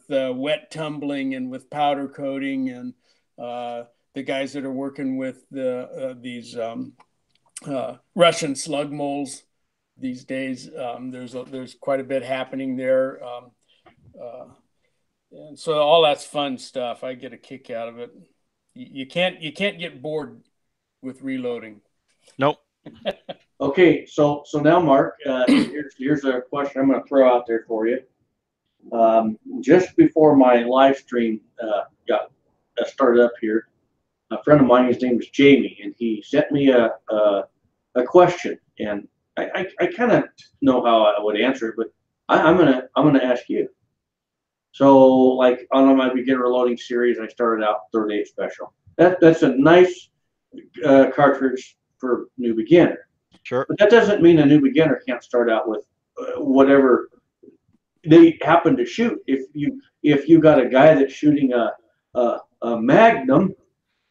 wet tumbling and with powder coating and the guys that are working with these Russian slug moles these days. There's quite a bit happening there, and so all that's fun stuff. I get a kick out of it. You can't get bored with reloading. Nope. Okay, so now, Mark, here's a question I'm going to throw out there for you. Just before my live stream got started up here, a friend of mine, his name was Jamie, and he sent me a question, and I kind of know how I would answer it, but I'm gonna ask you. So, like on my beginner loading series, I started out 38 special. That's a nice cartridge for new beginner. Sure. But that doesn't mean a new beginner can't start out with whatever they happen to shoot. If you got a guy that's shooting a Magnum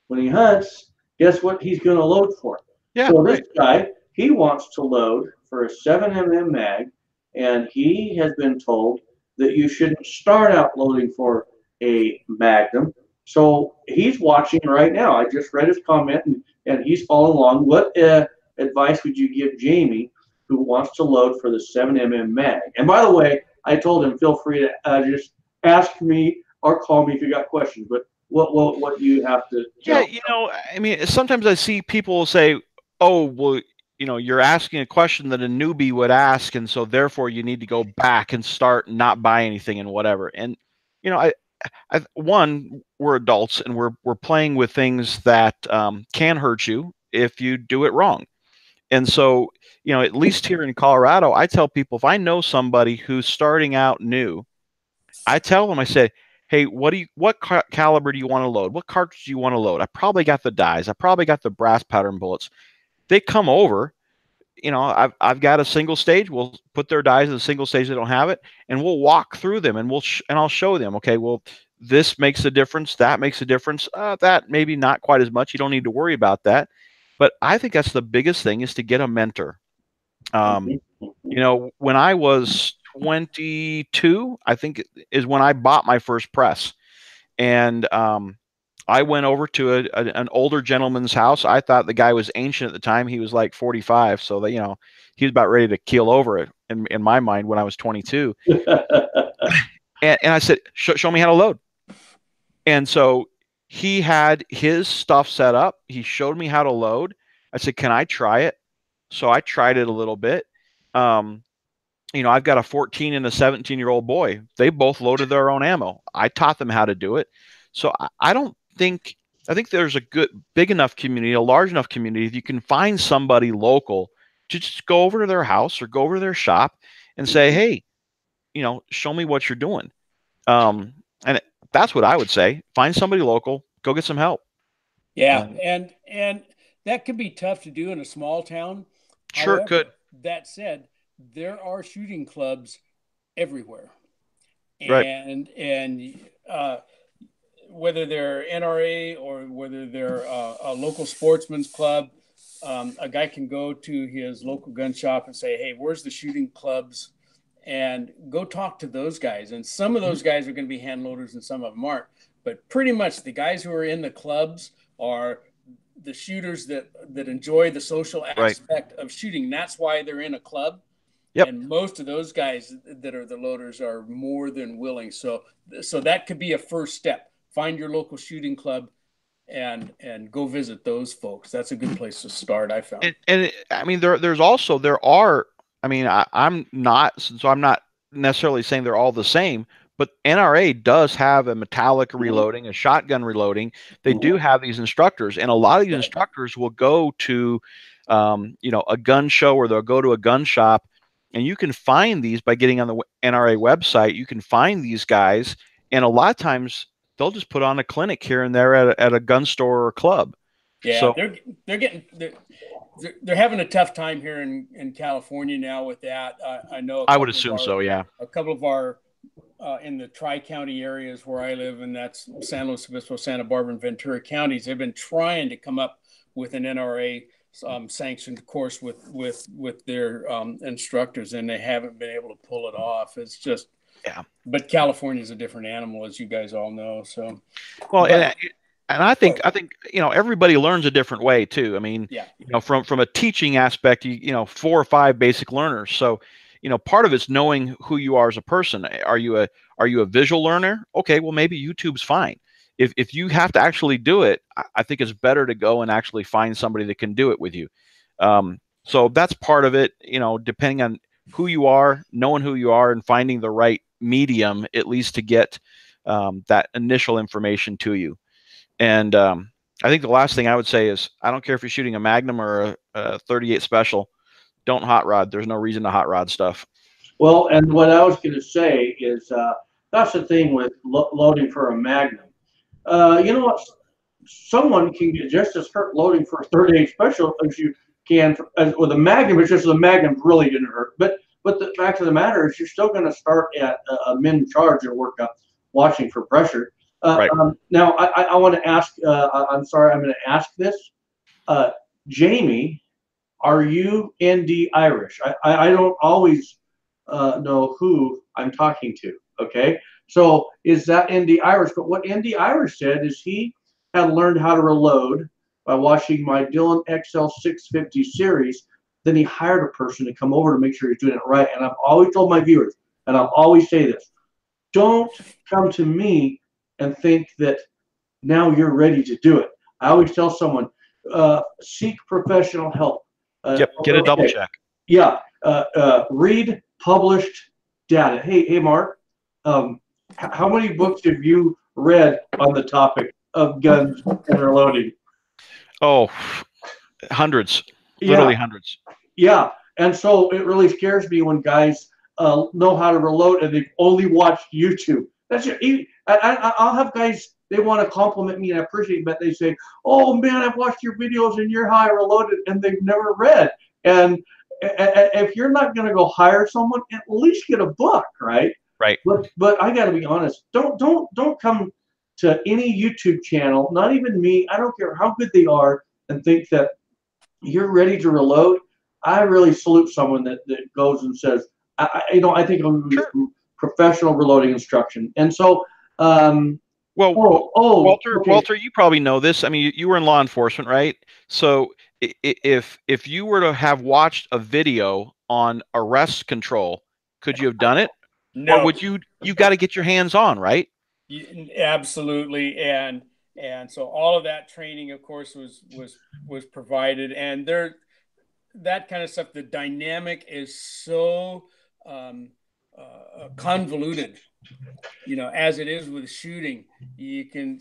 when he hunts, guess what he's going to load for? Yeah. So this guy, he wants to load for a 7mm mag, and he has been told that you shouldn't start out loading for a Magnum. So he's watching right now. I just read his comment, and he's following along. What advice would you give Jamie, who wants to load for the 7mm mag? And by the way, I told him, feel free to just ask me or call me if you got questions. But what do you have to tell? Yeah, I mean, sometimes I see people say, "Oh, well, you're asking a question that a newbie would ask, and so therefore you need to go back and start and not buy anything and whatever." And one, we're adults and we're playing with things that can hurt you if you do it wrong. And so, at least here in Colorado, I tell people, if I know somebody who's starting out new, I tell them, I say, "Hey, what caliber do you want to load? What cartridge do you want to load? I probably got the dies. I probably got the brass pattern bullets." They come over, I've got a single stage. We'll put their dies in a single stage. They don't have it, and we'll walk through them, and I'll show them. Okay, well, this makes a difference. That makes a difference. That maybe not quite as much. You don't need to worry about that. But I think that's the biggest thing, is to get a mentor. When I was 22, I think is when I bought my first press, and I went over to an older gentleman's house. I thought the guy was ancient at the time. He was like 45, so that he was about ready to keel over it in my mind when I was 22. and I said, show me how to load. And so he had his stuff set up. He showed me how to load. I said, "Can I try it?" So I tried it a little bit. I've got a 14 and a 17-year-old boy. They both loaded their own ammo. I taught them how to do it. So I think there's a big enough community, a large enough community, if you can find somebody local to just go over to their house or go over to their shop and say, "Hey, show me what you're doing." And that's what I would say. Find somebody local, go get some help. Yeah. And that could be tough to do in a small town. Sure. However, could. That said, there are shooting clubs everywhere. Right. And whether they're NRA or whether they're a local sportsman's club, a guy can go to his local gun shop and say, "Hey, where's the shooting clubs?" And go talk to those guys. And some of those guys are going to be hand loaders and some of them aren't. But pretty much the guys who are in the clubs are the shooters that enjoy the social aspect of shooting. That's why they're in a club. Yep. And most of those guys that are the loaders are more than willing. So that could be a first step. Find your local shooting club and go visit those folks. That's a good place to start, I found. And I mean, I'm not necessarily saying they're all the same, but NRA does have a metallic reloading, a shotgun reloading. They do have these instructors, and a lot of these instructors will go to, a gun show, or they'll go to a gun shop, and you can find these by getting on the NRA website. You can find these guys, and a lot of times they'll just put on a clinic here and there at a gun store or club. Yeah, so, they're having a tough time here in California now with that. I know. I would assume so. Yeah. A couple of our in the Tri-County areas where I live, and that's San Luis Obispo, Santa Barbara, and Ventura counties, they've been trying to come up with an NRA sanctioned course with their instructors, and they haven't been able to pull it off. It's just, but California is a different animal, as you guys all know. So, well, and I think everybody learns a different way too. I mean, from a teaching aspect, 4 or 5 basic learners. So, part of it's knowing who you are as a person. Are you a visual learner? Okay, well, maybe YouTube's fine. If you have to actually do it, I think it's better to go and actually find somebody that can do it with you. So that's part of it, depending on who you are, knowing who you are, and finding the right medium, at least to get that initial information to you. And I think the last thing I would say is, I don't care if you're shooting a Magnum or a 38 Special, don't hot rod. There's no reason to hot rod stuff. Well, and what I was going to say is that's the thing with loading for a Magnum. You know what? Someone can get just as hurt loading for a 38 Special as you can with a Magnum. It's just the Magnum really didn't hurt. But the fact of the matter is, you're still going to start at a min charge and work up watching for pressure. Right. Now, I want to ask, I'm sorry, I'm going to ask this. Jamie, are you ND Irish? I don't always know who I'm talking to. Okay, so is that ND Irish? But what ND Irish said is he had learned how to reload by watching my Dillon XL 650 series. Then he hired a person to come over to make sure he's doing it right. And I've always told my viewers, and I'll always say this: don't come to me and think that now you're ready to do it. I always tell someone, seek professional help. Yep, get a double check. Yeah, read published data. Hey, Mark, how many books have you read on the topic of guns and reloading? Oh, hundreds, literally hundreds. Yeah, and so it really scares me when guys know how to reload and they've only watched YouTube. That's it. I'll have guys, they want to compliment me and I appreciate it, but they say, "Oh man, I've watched your videos and you're how I reloaded," and they've never read. And if you're not going to go hire someone, at least get a book, right? Right. But I got to be honest. Don't come to any YouTube channel, not even me. I don't care how good they are, and think that you're ready to reload. I really salute someone that goes and says, I think I'm professional reloading instruction. And so, Walter, you probably know this. I mean, you were in law enforcement, right? So if you were to have watched a video on arrest control, could you have done it? No. Or would you got to get your hands on, right? Absolutely. And so all of that training, of course, was provided, and that kind of stuff. The dynamic is so convoluted, as it is with shooting. You can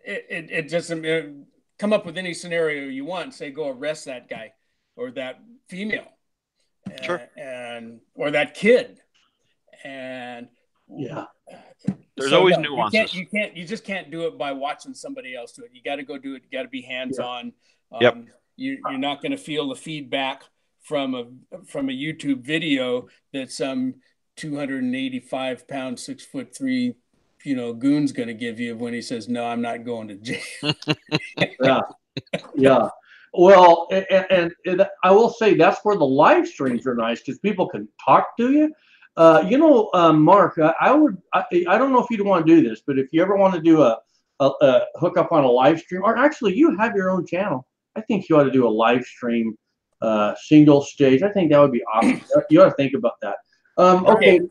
it just come up with any scenario you want. Say, go arrest that guy or that female, sure, or that kid, and yeah. There's always nuances. You just can't do it by watching somebody else do it. You got to go do it. You got to be hands-on. Yep. You're not going to feel the feedback from a YouTube video that some 285-pound, 6'3", goon's going to give you when he says, "No, I'm not going to jail." Yeah. Well, and I will say that's where the live streams are nice because people can talk to you. Mark, I don't know if you'd want to do this, but if you ever want to do a hook up on a live stream, or actually you have your own channel, I think you ought to do a live stream, single stage. I think that would be awesome. You ought to think about that. Okay,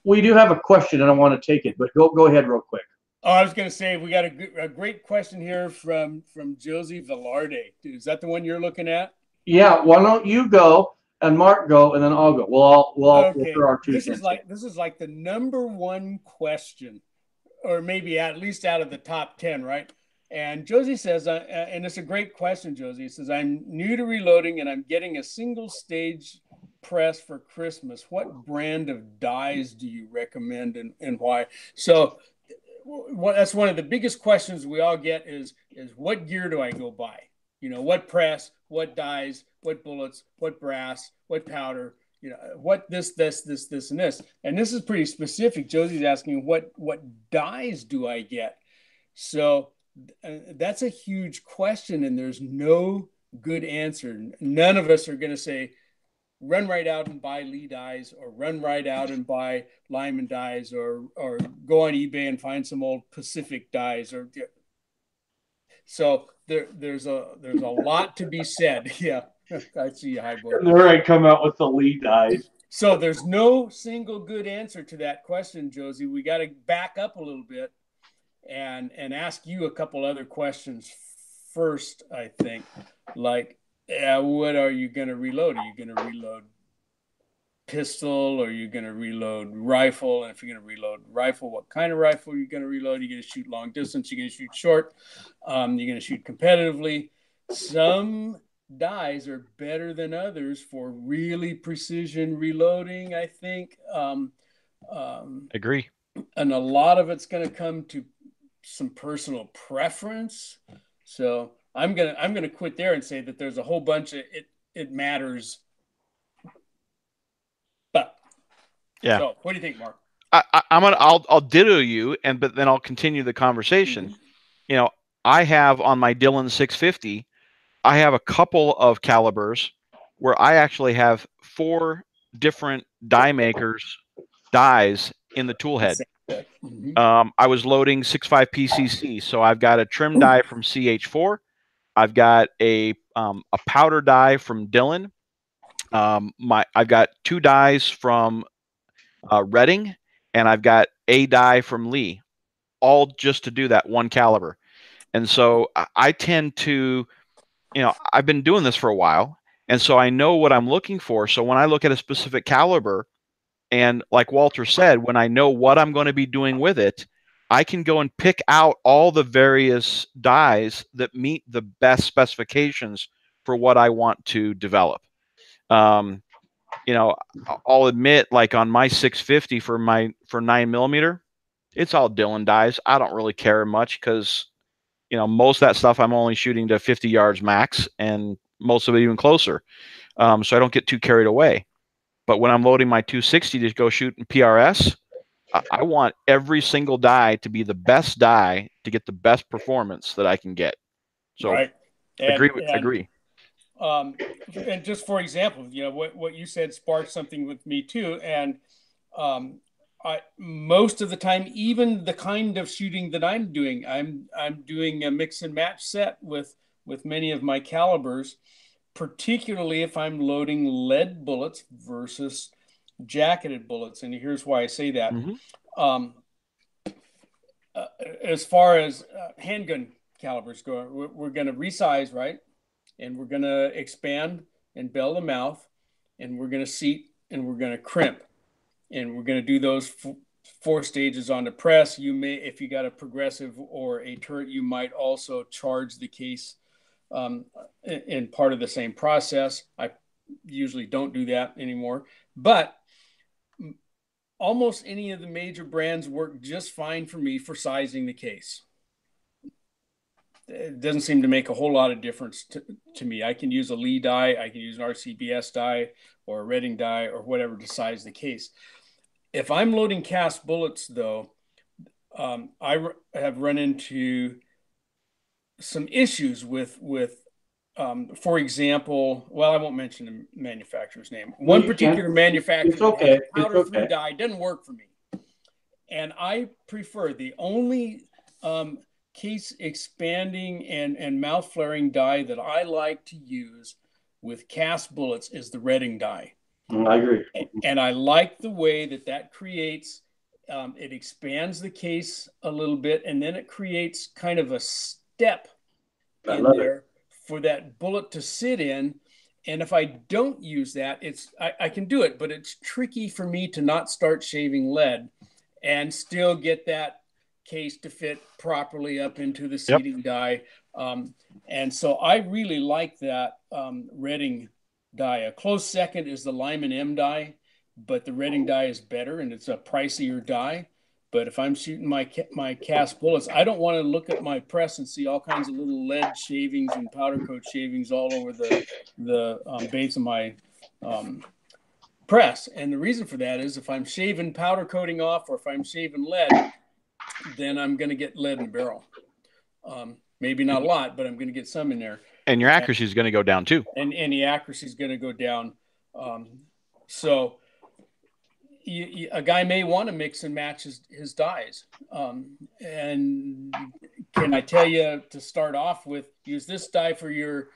we do have a question and I want to take it, but go ahead real quick. Oh, I was going to say, we got a great question here from Josie Velarde. Is that the one you're looking at? Yeah. Why don't you go and Mark go, and then I'll go. We'll throw our 2 cents. This is like the #1 question, or maybe at least out of the top 10, right? And Josie says, and it's a great question, Josie. It says, "I'm new to reloading and I'm getting a single stage press for Christmas. What brand of dies do you recommend and why?" So that's one of the biggest questions we all get is what gear do I go buy? What press, what dies, what bullets, what brass, what powder, what this, and this. And this is pretty specific. Josie's asking, what dies do I get? So that's a huge question, and there's no good answer. None of us are going to say, run right out and buy Lee dies, or run right out and buy Lyman dies, or go on eBay and find some old Pacific dies. So there's a lot to be said. Yeah, I see you, high boy. All right, come out with the Lee dies. So there's no single good answer to that question, Josie. We got to back up a little bit and ask you a couple other questions first, I think. Like, what are you going to reload? Are you going to reload pistol, or are you going to reload rifle? And if you're going to reload rifle, what kind of rifle are you going to reload? You're going to shoot long distance, you're going to shoot short, you're going to shoot competitively. Some dies are better than others for really precision reloading, I think. Agree. And a lot of it's going to come to some personal preference. So I'm gonna quit there and say that there's a whole bunch of it matters. But yeah. So what do you think, Mark? I'll ditto you, but then I'll continue the conversation. Mm-hmm. I have on my Dillon 650 I have a couple of calibers where I actually have 4 different die makers dies in the tool head. I was loading 6.5 PCC, so I've got a trim die from CH4. I've got a powder die from Dillon. I've got 2 dies from Redding, and I've got a die from Lee, all just to do that one caliber. And so I tend to, I've been doing this for a while, and so I know what I'm looking for. So when I look at a specific caliber, and like Walter said, when I know what I'm going to be doing with it, I can go and pick out all the various dies that meet the best specifications for what I want to develop. I'll admit, like on my 650 for 9mm, it's all Dillon dies. I don't really care much because, most of that stuff I'm only shooting to 50 yards max, and most of it even closer. So I don't get too carried away. But when I'm loading my 260 to go shoot in PRS, I want every single die to be the best die to get the best performance that I can get. So right. Agree. And just for example, what you said sparked something with me too. And most of the time, even the kind of shooting that I'm doing doing a mix and match set with many of my calibers, particularly if I'm loading lead bullets versus jacketed bullets. And here's why I say that. Mm-hmm. As far as handgun calibers go, we're going to resize, right? And we're going to expand and bell the mouth, and we're going to seat, and we're going to crimp. And we're going to do those 4 stages on the press. You may, if you got a progressive or a turret, you might also charge the case in part of the same process. I usually don't do that anymore, but almost any of the major brands work just fine for me for sizing the case. It doesn't seem to make a whole lot of difference to me. I can use a Lee die, I can use an RCBS die or a Redding die or whatever to size the case. If I'm loading cast bullets, though, I have run into some issues with for example, well, I won't mention the manufacturer's name. One particular manufacturer that has powder-through die doesn't work for me. And I prefer the only case expanding and mouth flaring die that I like to use with cast bullets is the Redding die. I agree. And I like the way that creates, it expands the case a little bit, and then it creates kind of a step in there for that bullet to sit in. And if I don't use that, I can do it, but it's tricky for me to not start shaving lead and still get that case to fit properly up into the seating die. And so I really like that Redding die. A close second is the Lyman M die, but the Redding die is better, and it's a pricier die. But if I'm shooting my cast bullets, I don't want to look at my press and see all kinds of little lead shavings and powder coat shavings all over the base of my press. And the reason for that is if I'm shaving powder coating off or if I'm shaving lead, then I'm going to get lead in the barrel. Maybe not a lot, but I'm going to get some in there. And your accuracy is going to go down too. And the accuracy is going to go down. So a guy may want to mix and match his dies. And can I tell you to start off with, use this die for your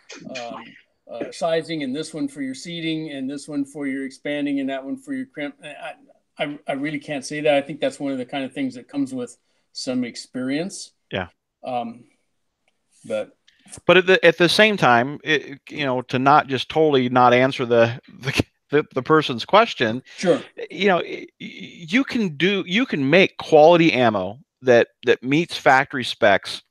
sizing, and this one for your seating, and this one for your expanding, and that one for your crimp. I really can't say that. I think that's one of the kind of things that comes with some experience. Yeah. But at the same time, to not just totally not answer the person's question. Sure. You can make quality ammo that meets factory specs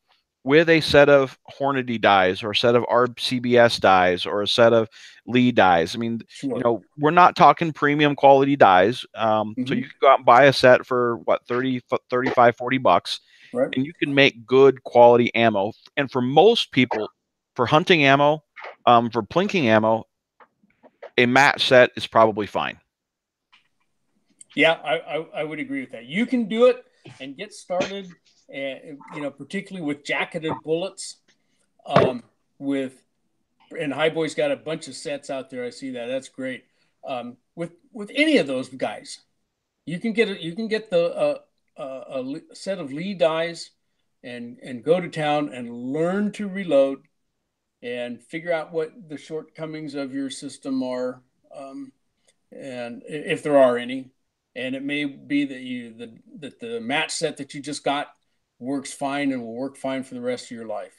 with a set of Hornady dies or a set of RCBS dies or a set of Lee dies. I mean, sure. We're not talking premium quality dies. So you can go out and buy a set for what, 30, 35, 40 bucks. Right. And you can make good quality ammo. And for most people, for hunting ammo, for plinking ammo, a match set is probably fine. Yeah, I would agree with that. You can do it and get started, particularly with jacketed bullets, with and Highboy's got a bunch of sets out there. I see that. That's great. With any of those guys, you can get the a set of Lee dies and go to town and learn to reload and figure out what the shortcomings of your system are, and if there are any. And it may be that the match set that you just got works fine and will work fine for the rest of your life,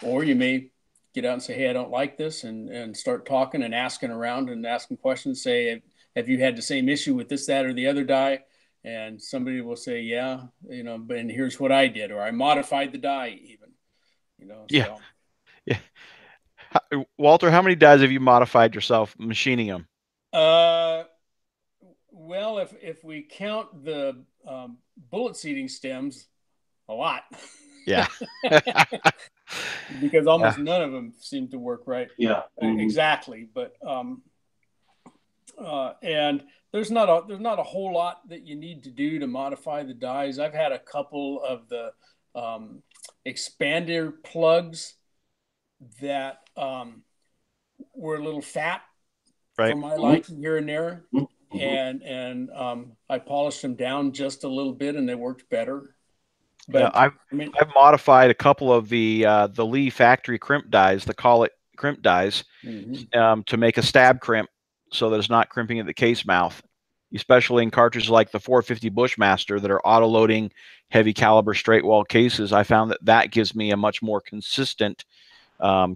or you may get out and say, hey, I don't like this, and start talking and asking around and asking questions. Say, have you had the same issue with this, that, or the other die? And somebody will say, yeah, and here's what I did, or I modified the die even, Yeah. So. Yeah. Walter, how many dies have you modified yourself machining them? Well, if we count the bullet seating stems, a lot. Yeah. Because almost none of them seem to work right. Yeah. Exactly. But and there's not a whole lot that you need to do to modify the dies. I've had a couple of the expander plugs that were a little fat for my liking here and there. And I polished them down just a little bit, and they worked better. But I've modified a couple of the Lee factory crimp dies, the Call It crimp dies, to make a stab crimp so that it's not crimping at the case mouth, especially in cartridges like the 450 Bushmaster that are auto loading heavy caliber straight wall cases. I found that gives me a much more consistent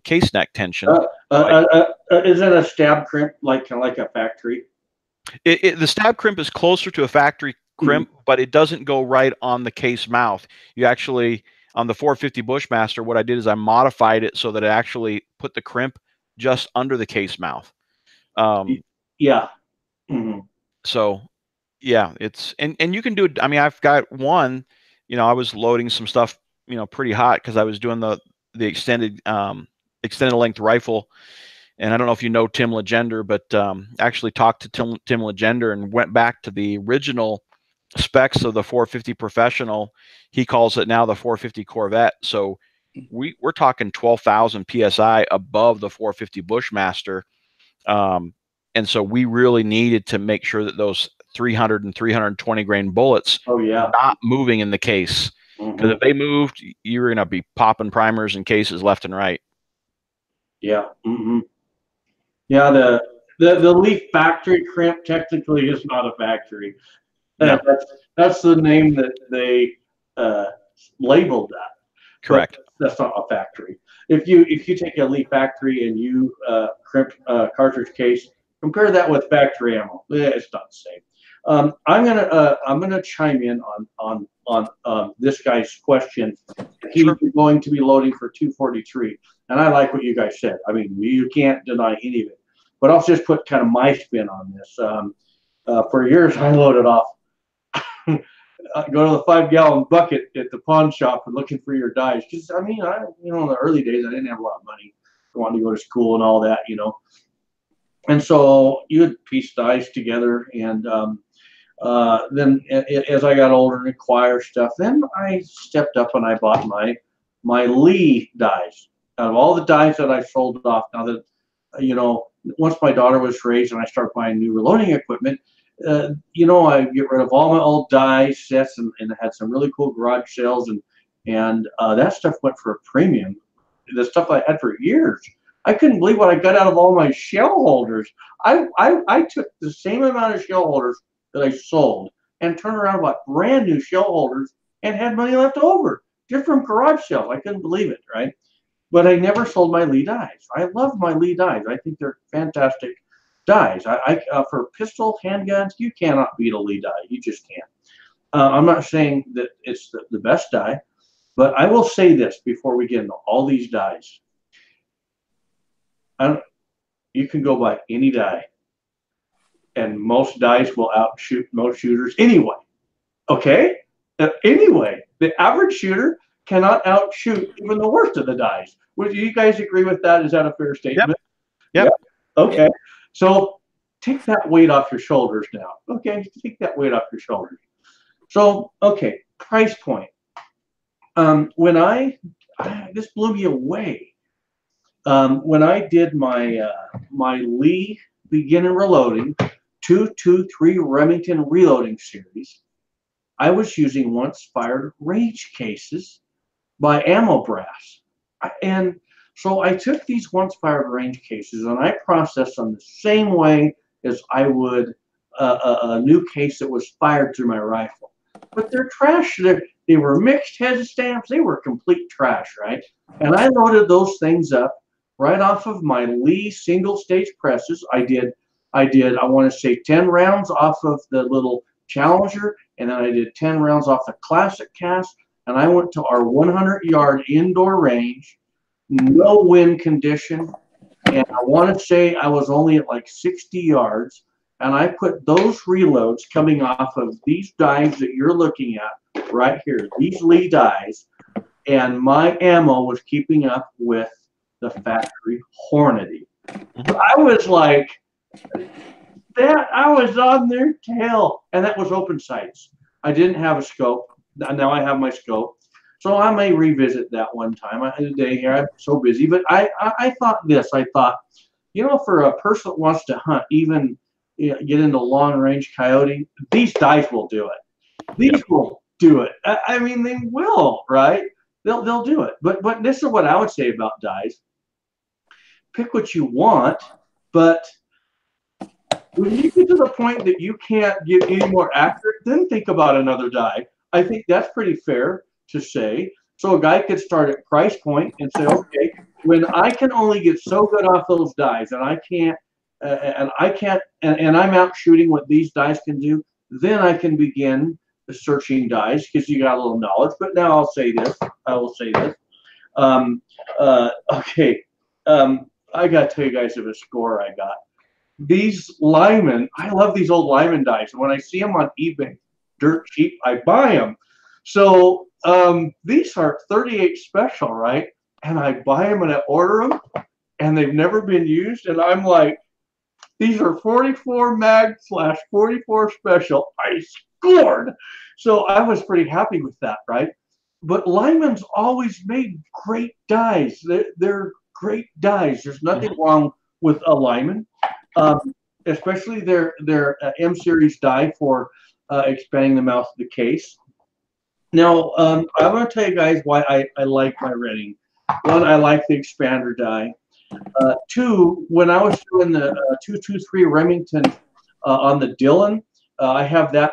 case neck tension. Is it a stab crimp like a factory? The stab crimp is closer to a factory crimp, but it doesn't go right on the case mouth. You actually, on the 450 Bushmaster, what I did is I modified it so that it actually put the crimp just under the case mouth. Yeah. So, yeah, it's and you can do it. I mean, I've got one. I was loading some stuff, pretty hot because I was doing the extended length rifle. And I don't know if you know Tim Legender, but actually talked to Tim Legender and went back to the original specs of the 450 Professional. He calls it now the 450 Corvette. So we're talking 12,000 PSI above the 450 Bushmaster. And so we really needed to make sure that those 300 and 320 grain bullets not moving in the case. Because if they moved, you were going to be popping primers and cases left and right. Yeah. Yeah, the Leaf factory crimp technically is not a factory. No. That's the name that they labeled that. Correct. But that's not a factory. If you take a Leaf factory and you crimp a cartridge case, compare that with factory ammo. It's not the same. I'm gonna chime in on this guy's question. He's going to be loading for 243, and I like what you guys said. I mean, you can't deny any of it. But I'll just put kind of my spin on this. For years, I loaded off. Go to the 5-gallon bucket at the pawn shop and looking for your dies. Because I mean, in the early days, I didn't have a lot of money. I wanted to go to school and all that, And so you would piece dies together, and then as I got older and acquire stuff, then I stepped up and I bought my Lee dies. Out of all the dies that I sold off, now that once my daughter was raised and I started buying new reloading equipment, I get rid of all my old die sets and had some really cool garage sales, and that stuff went for a premium. The stuff I had for years. I couldn't believe what I got out of all my shell holders. I took the same amount of shell holders that I sold and turned around and bought brand new shell holders and had money left over just from garage sales. I couldn't believe it, right? But I never sold my Lee dies. I love my Lee dies. I think they're fantastic dies. For pistol handguns, you cannot beat a Lee die. You just can't. I'm not saying that it's the best die, but I will say this before we get into all these dies. You can go buy any die, and most dies will outshoot most shooters anyway. Okay? Anyway, the average shooter cannot outshoot even the worst of the dies. Would you guys agree with that? Is that a fair statement? Yep. Okay. So take that weight off your shoulders now. Okay, take that weight off your shoulders. So, okay, price point. When this blew me away. When I did my my Lee beginner reloading 223 Remington reloading series, I was using once fired range cases by Ammo Brass. And so I took these once fired range cases and I processed them the same way as I would a new case that was fired through my rifle. But they're trash. They were mixed head stamps. They were complete trash, right? And I loaded those things up right off of my Lee single stage presses. I want to say 10 rounds off of the little Challenger, and then I did 10 rounds off the Classic cast, and I went to our 100-yard indoor range, no wind condition, and I want to say I was only at like 60 yards, and I put those reloads coming off of these dies that you're looking at right here, these Lee dies, and my ammo was keeping up with the factory Hornady. I was like, that I was on their tail, and that was open sights. I didn't have a scope. Now I have my scope, so I may revisit that one time. Today here I'm so busy, but I thought this. I thought, you know, for a person that wants to hunt, even get into long range coyote, these dice will do it. These will do it. I mean, they will, right? They'll do it. But this is what I would say about dies. Pick what you want, but when you get to the point that you can't get any more accurate, then think about another die. I think that's pretty fair to say. So a guy could start at price point and say, okay, when I can only get so good off those dies, and I'm out shooting what these dies can do, then I can begin searching dies because you got a little knowledge. But now I'll say this. I will say this. Okay. I got to tell you guys of a score I got. These Lyman, I love these old Lyman dies. And when I see them on eBay, dirt cheap, I buy them. So these are 38 special, right? And I buy them and I order them, and they've never been used. And I'm like, these are 44 mag / 44 special. I scored. So I was pretty happy with that, right? But Lyman's always made great dies. They're great dies. There's nothing wrong with a Lyman, especially their M series die for expanding the mouth of the case. Now, I'm going to tell you guys why I like my Redding. One, I like the expander die. Two, when I was doing the 223 Remington on the Dillon, I have that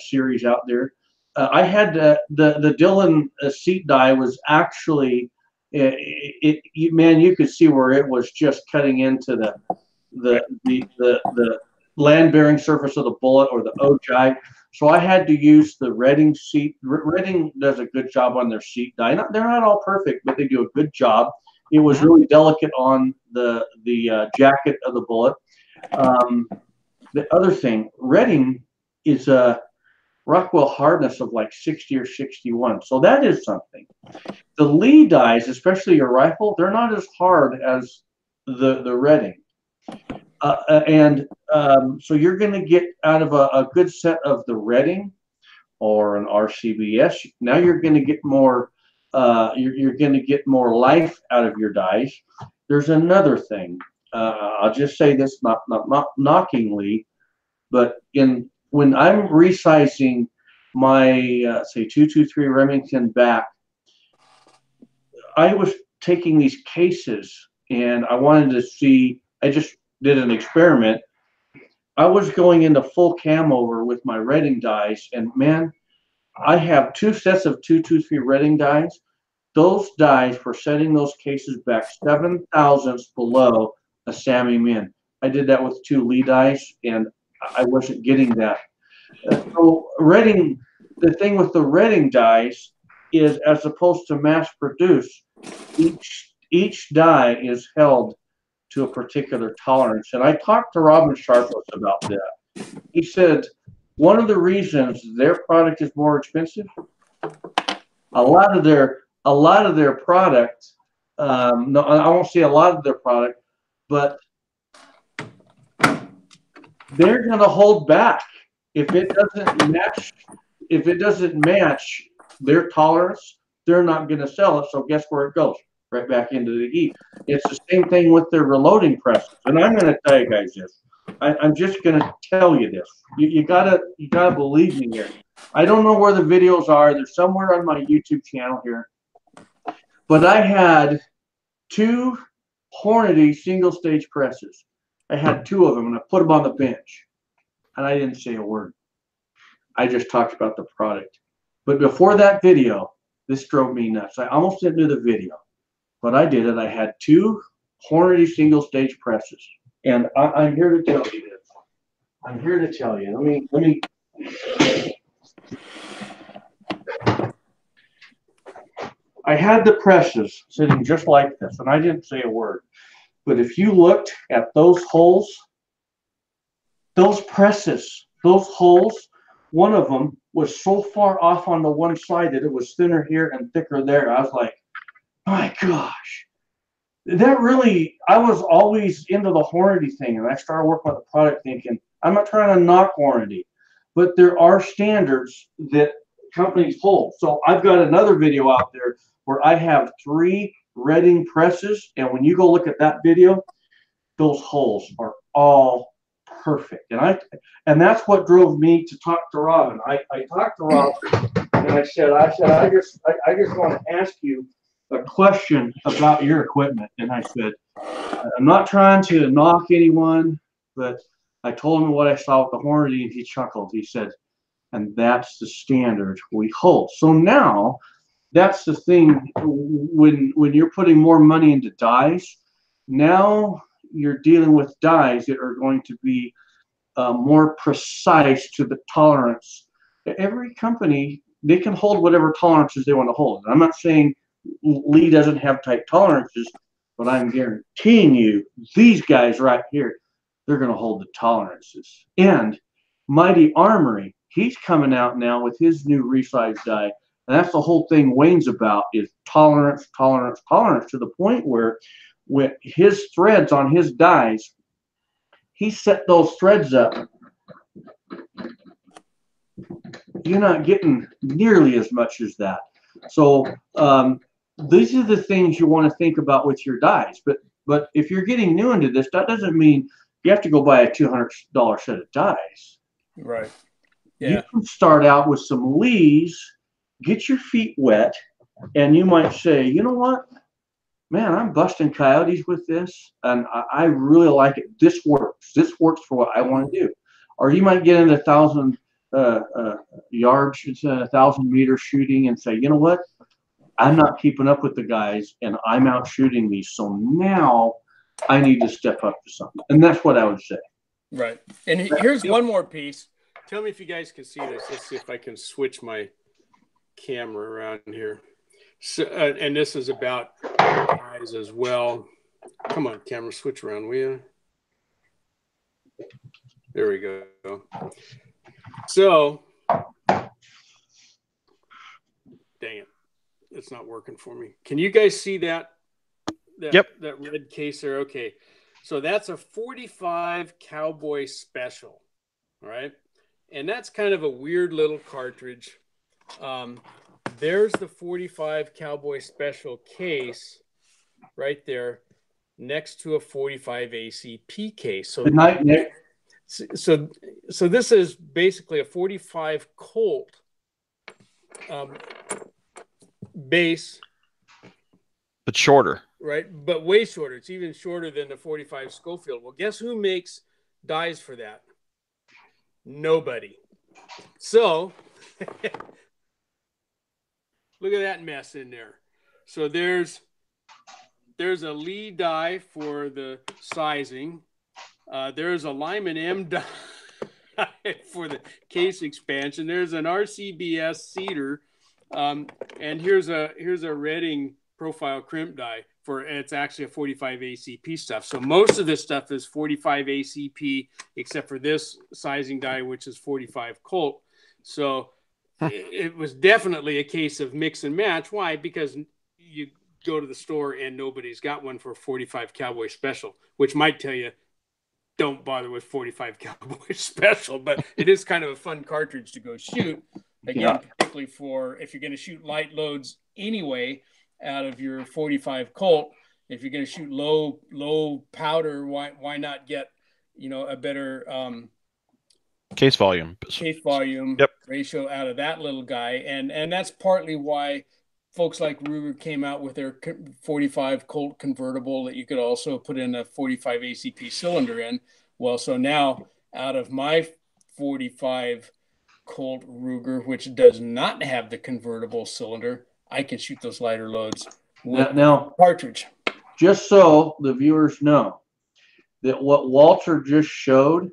series out there. I had the Dillon seat die was actually man, you could see where it was just cutting into the land bearing surface of the bullet or the ogive. So I had to use the Redding seat. Redding does a good job on their seat die. They're not all perfect, but they do a good job. It was really delicate on the jacket of the bullet. The other thing, Redding is a Rockwell hardness of like 60 or 61. So that is something. The Lee dies, especially your rifle, they're not as hard as the Redding. So you're going to get out of a good set of the Redding or an RCBS. Now you're going to get more. You're going to get more life out of your dies. There's another thing. I'll just say this, not knocking Lee, but when I'm resizing my say 223 Remington back, I was taking these cases and I wanted to see. I just did an experiment. I was going into full cam over with my Redding dies, and man, I have 2 sets of 223 Redding dies. Those dies for setting those cases back 7 thousandths below a Sammy Min. I did that with 2 Lee dies, and I wasn't getting that. So Redding, the thing with the Redding dies is, as opposed to mass produce, each die is held to a particular tolerance. And I talked to Robin Sharpless about that. He said one of the reasons their product is more expensive, a lot of their product, no, I won't say a lot of their product, but they're going to hold back if it doesn't match their tolerance. They're not going to sell it. So guess where it goes? right back into the heat. It's the same thing with their reloading presses. And I'm going to tell you guys this. I'm just going to tell you this. You gotta believe me here. I don't know where the videos are. They're somewhere on my YouTube channel here. But I had 2 Hornady single stage presses. I had 2 of them, and I put them on the bench. And I didn't say a word. I just talked about the product. But before that video, this drove me nuts. I almost didn't do the video, but I did it. I had 2 Hornady single stage presses. And I'm here to tell you this. I'm here to tell you. Let me. I had the presses sitting just like this, and I didn't say a word. But if you looked at those holes, those presses, those holes, one of them was so far off on the one side that it was thinner here and thicker there. I was like, my gosh. That really, I was always into the Hornady thing, and I started working with the product thinking, I'm not trying to knock Hornady, but there are standards that companies hold. So I've got another video out there where I have 3 Redding presses, and when you go look at that video, those holes are all perfect. And that's what drove me to talk to Robin. I talked to Robin, and I said, I just want to ask you a question about your equipment. And I said, I'm not trying to knock anyone, but I told him what I saw with the Hornady, and he chuckled. He said, and that's the standard we hold. So now that's the thing when you're putting more money into dies, now you're dealing with dies that are going to be more precise to the tolerance. Every company, they can hold whatever tolerances they want to hold. I'm not saying Lee doesn't have tight tolerances, but I'm guaranteeing you these guys right here, they're going to hold the tolerances. And Mighty Armory, he's coming out now with his new resized die, and that's the whole thing Wayne's about, is tolerance, tolerance, tolerance, to the point where with his threads on his dies, he set those threads up. You're not getting nearly as much as that. So these are the things you want to think about with your dies. But if you're getting new into this, that doesn't mean you have to go buy a $200 set of dies. Right. Yeah. Yeah. You can start out with some Lees, get your feet wet, and you might say, you know what? Man, I'm busting coyotes with this, and I really like it. This works. This works for what I want to do. Or you might get into 1,000 yards, 1,000 meter shooting, and say, you know what? I'm not keeping up with the guys, and I'm out shooting these. So now I need to step up to something, and that's what I would say. Right. And here's one more piece. Tell me if you guys can see this. Let's see if I can switch my camera around here. So, and this is about eyes as well. Come on, camera, switch around, will you? There we go. So, dang it. It's not working for me. Can you guys see that? Yep. That red case there? Okay. So that's a 45 Cowboy Special. All right. And that's kind of a weird little cartridge. There's the 45 Cowboy Special case right there next to a 45 ACP case. So, Good night, Nick. So this is basically a 45 Colt base. But shorter. Right, but way shorter. It's even shorter than the 45 Schofield. Well, guess who makes dies for that? Nobody. So look at that mess in there. So there's a Lee die for the sizing. There's a Lyman M die for the case expansion. There's an RCBS cedar, and here's a Redding profile crimp die for, it's actually a 45 ACP stuff. So most of this stuff is 45 ACP, except for this sizing die, which is 45 Colt. So it was definitely a case of mix and match. Why? Because you go to the store and nobody's got one for 45 Cowboy Special, which might tell you, don't bother with 45 Cowboy Special, but it is kind of a fun cartridge to go shoot. Again, particularly for if you're going to shoot light loads anyway. out of your 45 Colt. If you're going to shoot low powder, why not get, a better case volume yep. ratio out of that little guy. And that's partly why folks like Ruger came out with their 45 Colt convertible that you could also put in a 45 ACP cylinder in. Well, so now out of my 45 Colt Ruger, which does not have the convertible cylinder, I can shoot those lighter loads with now cartridge. Just so the viewers know that what Walter just showed,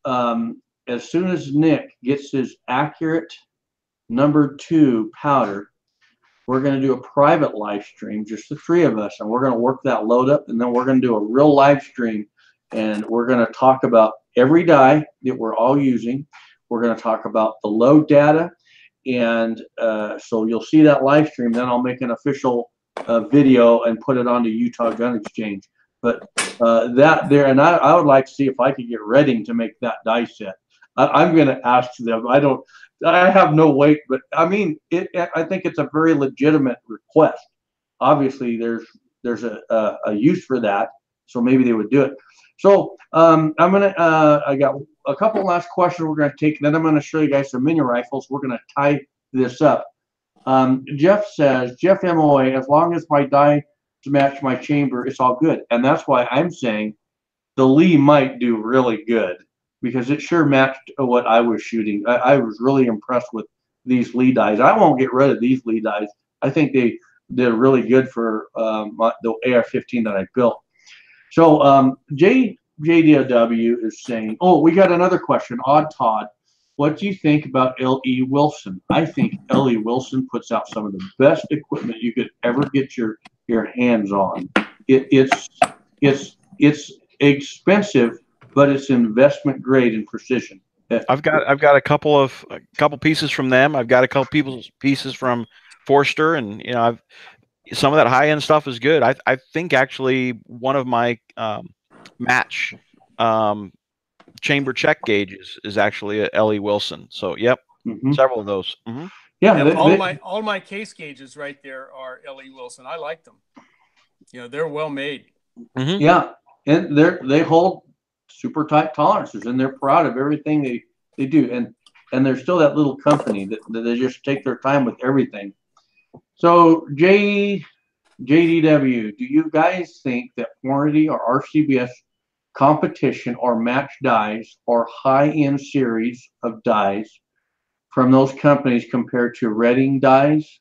as soon as Nick gets his accurate number 2 powder, we're going to do a private live stream, just the 3 of us, and we're going to work that load up, and then we're going to do a real live stream, and we're going to talk about every die that we're all using. We're going to talk about the load data, and so you'll see that live stream. Then I'll make an official video and put it onto Utah Gun Exchange. But that there, and I would like to see if I could get Redding to make that die set. I'm going to ask them. I have no weight, but I mean, I think it's a very legitimate request. Obviously, there's a use for that, so maybe they would do it. So I got a couple last questions we're going to take, then I'm going to show you guys some mini rifles. We're going to tie this up. Jeff says, Jeff MOA, as long as my die match my chamber, it's all good. And that's why I'm saying the Lee might do really good, because it sure matched what I was shooting. I was really impressed with these Lee dies. I won't get rid of these Lee dies. I think they did really good for the AR-15 that I built. So JDW is saying, oh, we got another question. Odd Todd, what do you think about L.E. Wilson? I think L.E. Wilson puts out some of the best equipment you could ever get your hands on. It's expensive, but it's investment grade and precision. I've got a couple pieces from them. I've got a couple pieces from Forster, and some of that high end stuff is good. I think actually one of my match chamber check gauges is actually a L.E. Wilson. So yep, several of those. Yeah, all my case gauges right there are L.E. Wilson. I like them. They're well made. Yeah, and they hold super tight tolerances, and they're proud of everything they do, and they're still that little company that they just take their time with everything. So JDW, do you guys think that Hornady or RCBS competition or match dies or high-end series of dies from those companies compared to Redding dies?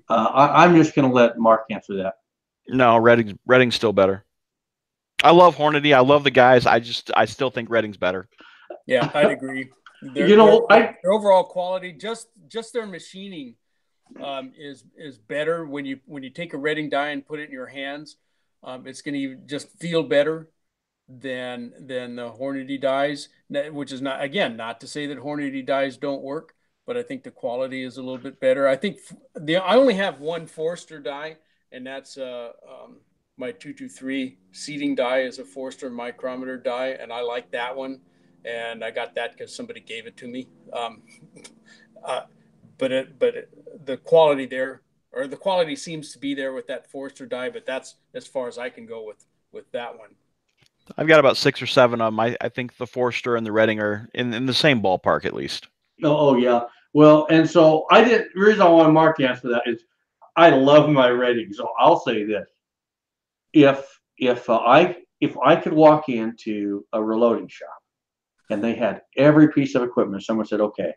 I'm just going to let Mark answer that. No, Redding's still better. I love Hornady. I love the guys. I still think Redding's better. Yeah, I'd agree. Their overall quality, just their machining, is better when you take a Redding die and put it in your hands. It's going to just feel better than the Hornady dies, which is not to say that Hornady dies don't work, but I think the quality is a little bit better. I think I only have one Forster die, and that's my 223 seating die is a Forster micrometer die, and I like that one, and I got that because somebody gave it to me. But the quality there, or the quality seems to be there with that Forster die, but that's as far as I can go with that one. I've got about 6 or 7 of them. I think the Forster and the Redding are in the same ballpark at least. Oh yeah. Well, and so the reason I want Mark to answer that is I love my Redding. So I'll say this: if I could walk into a reloading shop and they had every piece of equipment, someone said, okay,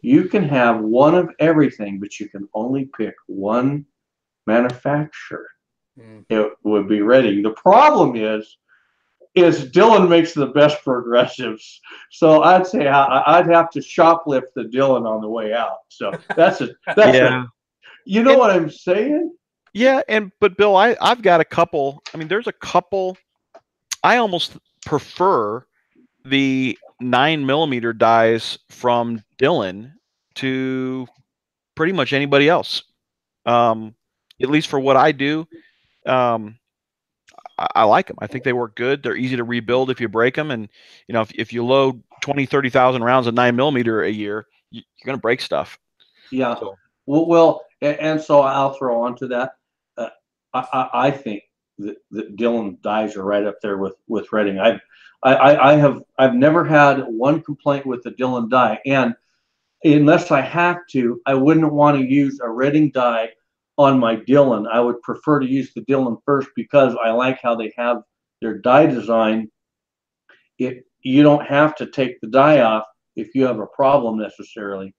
you can have one of everything, but you can only pick one manufacturer, it would be Redding. The problem is Dillon makes the best progressives. So I'd say I'd have to shoplift the Dillon on the way out. So that's you know what I'm saying? Yeah, but Bill, I've got a couple. I mean, there's a couple. I almost prefer the 9mm dies from Dillon to pretty much anybody else. At least for what I do, I like them. I think they work good. They're easy to rebuild if you break them, and if you load 20,000-30,000 rounds of 9mm a year, you're going to break stuff. Yeah. So. Well, and so I'll throw onto that. I think that Dylan dyes are right up there with Redding. I've never had one complaint with the Dylan dye, and unless I have to, I wouldn't want to use a Redding dye on my Dylan. I would prefer to use the Dylan first because I like how they have their dye design. You don't have to take the dye off if you have a problem necessarily.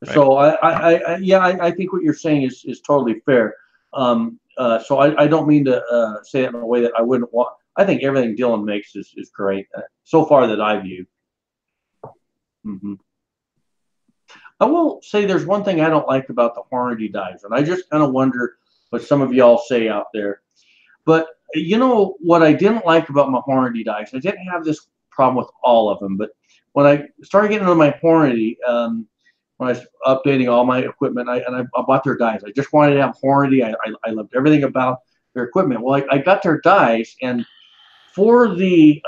Right. So I think what you're saying is totally fair. So I don't mean to say it in a way that I wouldn't want. I think everything Dylan makes is great so far that I view. Mm-hmm. I will say there's one thing I don't like about the Hornady dyes, and I just kind of wonder what some of y'all say out there. But you know what I didn't like about my Hornady dyes? I didn't have this problem with all of them, but when I started getting into my Hornady, when I was updating all my equipment, I bought their dyes. I just wanted to have Hornady. I loved everything about their equipment. Well, I got their dyes, and for the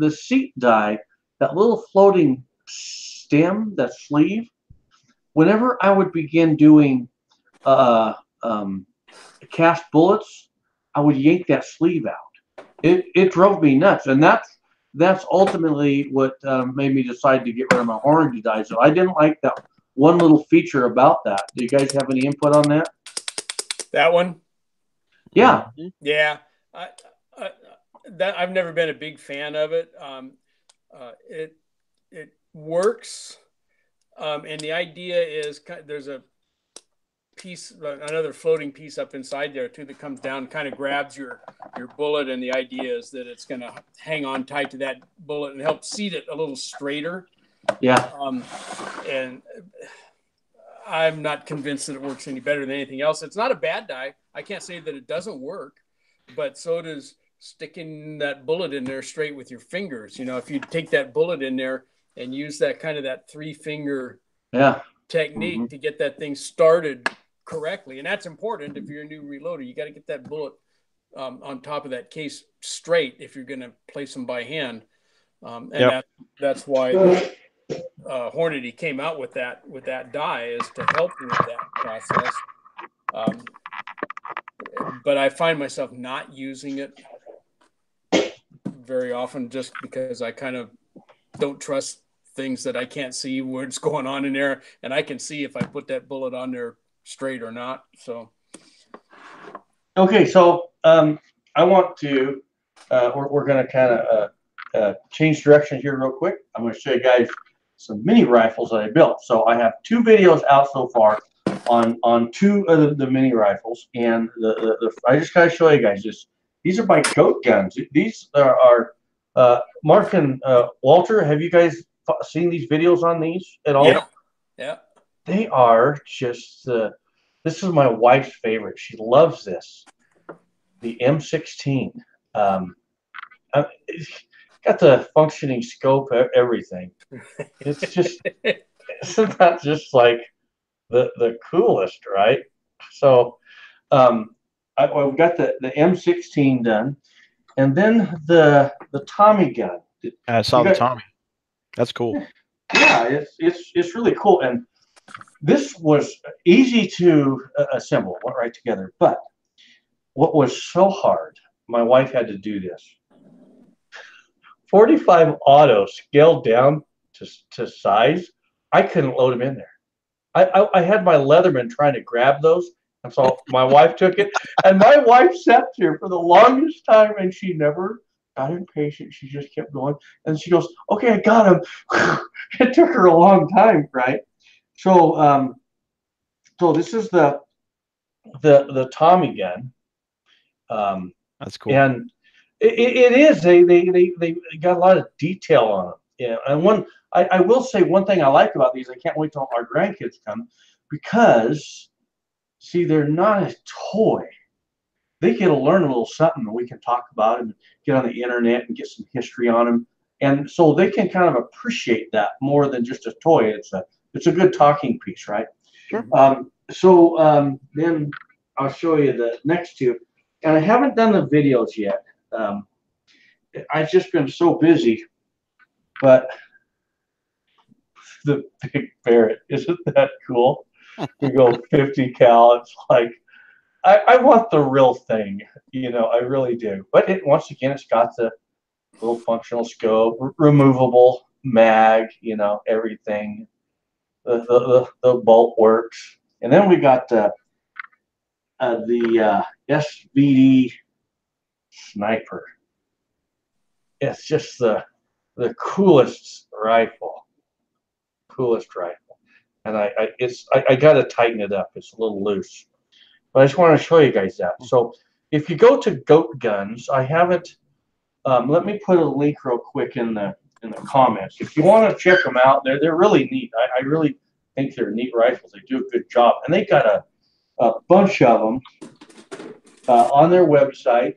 seat dye, that little floating stem, that sleeve, whenever I would begin doing cast bullets, I would yank that sleeve out. It drove me nuts, and that's ultimately what made me decide to get rid of my Hornady dyes. So I didn't like that one little feature about that. Do you guys have any input on that? That one? Yeah. Yeah. I've never been a big fan of it. It works, and the idea is there's a piece, another floating piece up inside there too, that comes down, kind of grabs your bullet, and the idea is that it's going to hang on tight to that bullet and help seat it a little straighter. Yeah. And I'm not convinced that it works any better than anything else. It's not a bad dye. I can't say that it doesn't work, but so does sticking that bullet in there straight with your fingers. You know, if you take that bullet in there and use that kind of that 3-finger technique to get that thing started correctly. And that's important if you're a new reloader. You got to get that bullet on top of that case straight if you're going to place them by hand. That's why Hornady came out with that dye, is to help with that process. But I find myself not using it very often just because I kind of don't trust things that I can't see what's going on in there, and I can see if I put that bullet on there straight or not. So okay, so I want to we're going to kind of change direction here real quick. I'm going to show you guys some mini rifles that I built. So I have 2 videos out so far on 2 of the mini rifles, and I just gotta show you guys this. These are my goat guns. These are Mark and Walter. Have you guys seen these videos on these at all? Yeah. They are just this is my wife's favorite. She loves this. The M16. It's got the functioning scope, everything. It's just, isn't that just like the coolest, right? So I've got the M16 done, and then the Tommy gun. I saw the Tommy. That's cool. Yeah, it's really cool, and this was easy to assemble. Went right together. But what was so hard, my wife had to do this. 45 auto scaled down to size. I couldn't load them in there. I had my Leatherman trying to grab those, and so my wife took it, and my wife sat there for the longest time, and she never got impatient. She just kept going, and she goes, "Okay, I got him." It took her a long time, right? So, so this is the Tommy gun. That's cool, and it is. They got a lot of detail on them. Yeah, and I will say one thing I like about these. I can't wait till our grandkids come, because see, they're not a toy. They get to learn a little something, and we can talk about them, get on the internet and get some history on them, and so they can kind of appreciate that more than just a toy. It's a good talking piece, right? Sure. Then I'll show you the next 2, and I haven't done the videos yet. I've just been so busy, but the big Barrett, isn't that cool? We go 50 cal. It's like, I want the real thing, I really do. But once again, it's got the little functional scope, removable mag, everything. The bolt works. And then we got the SVD Sniper. It's just the coolest rifle. And I got to tighten it up. It's a little loose. But I just want to show you guys that. So if you go to Goat Guns, I haven't. Let me put a link real quick in the comments. If you want to check them out, they're really neat. I really think they're neat rifles. They do a good job, and they got a bunch of them on their website.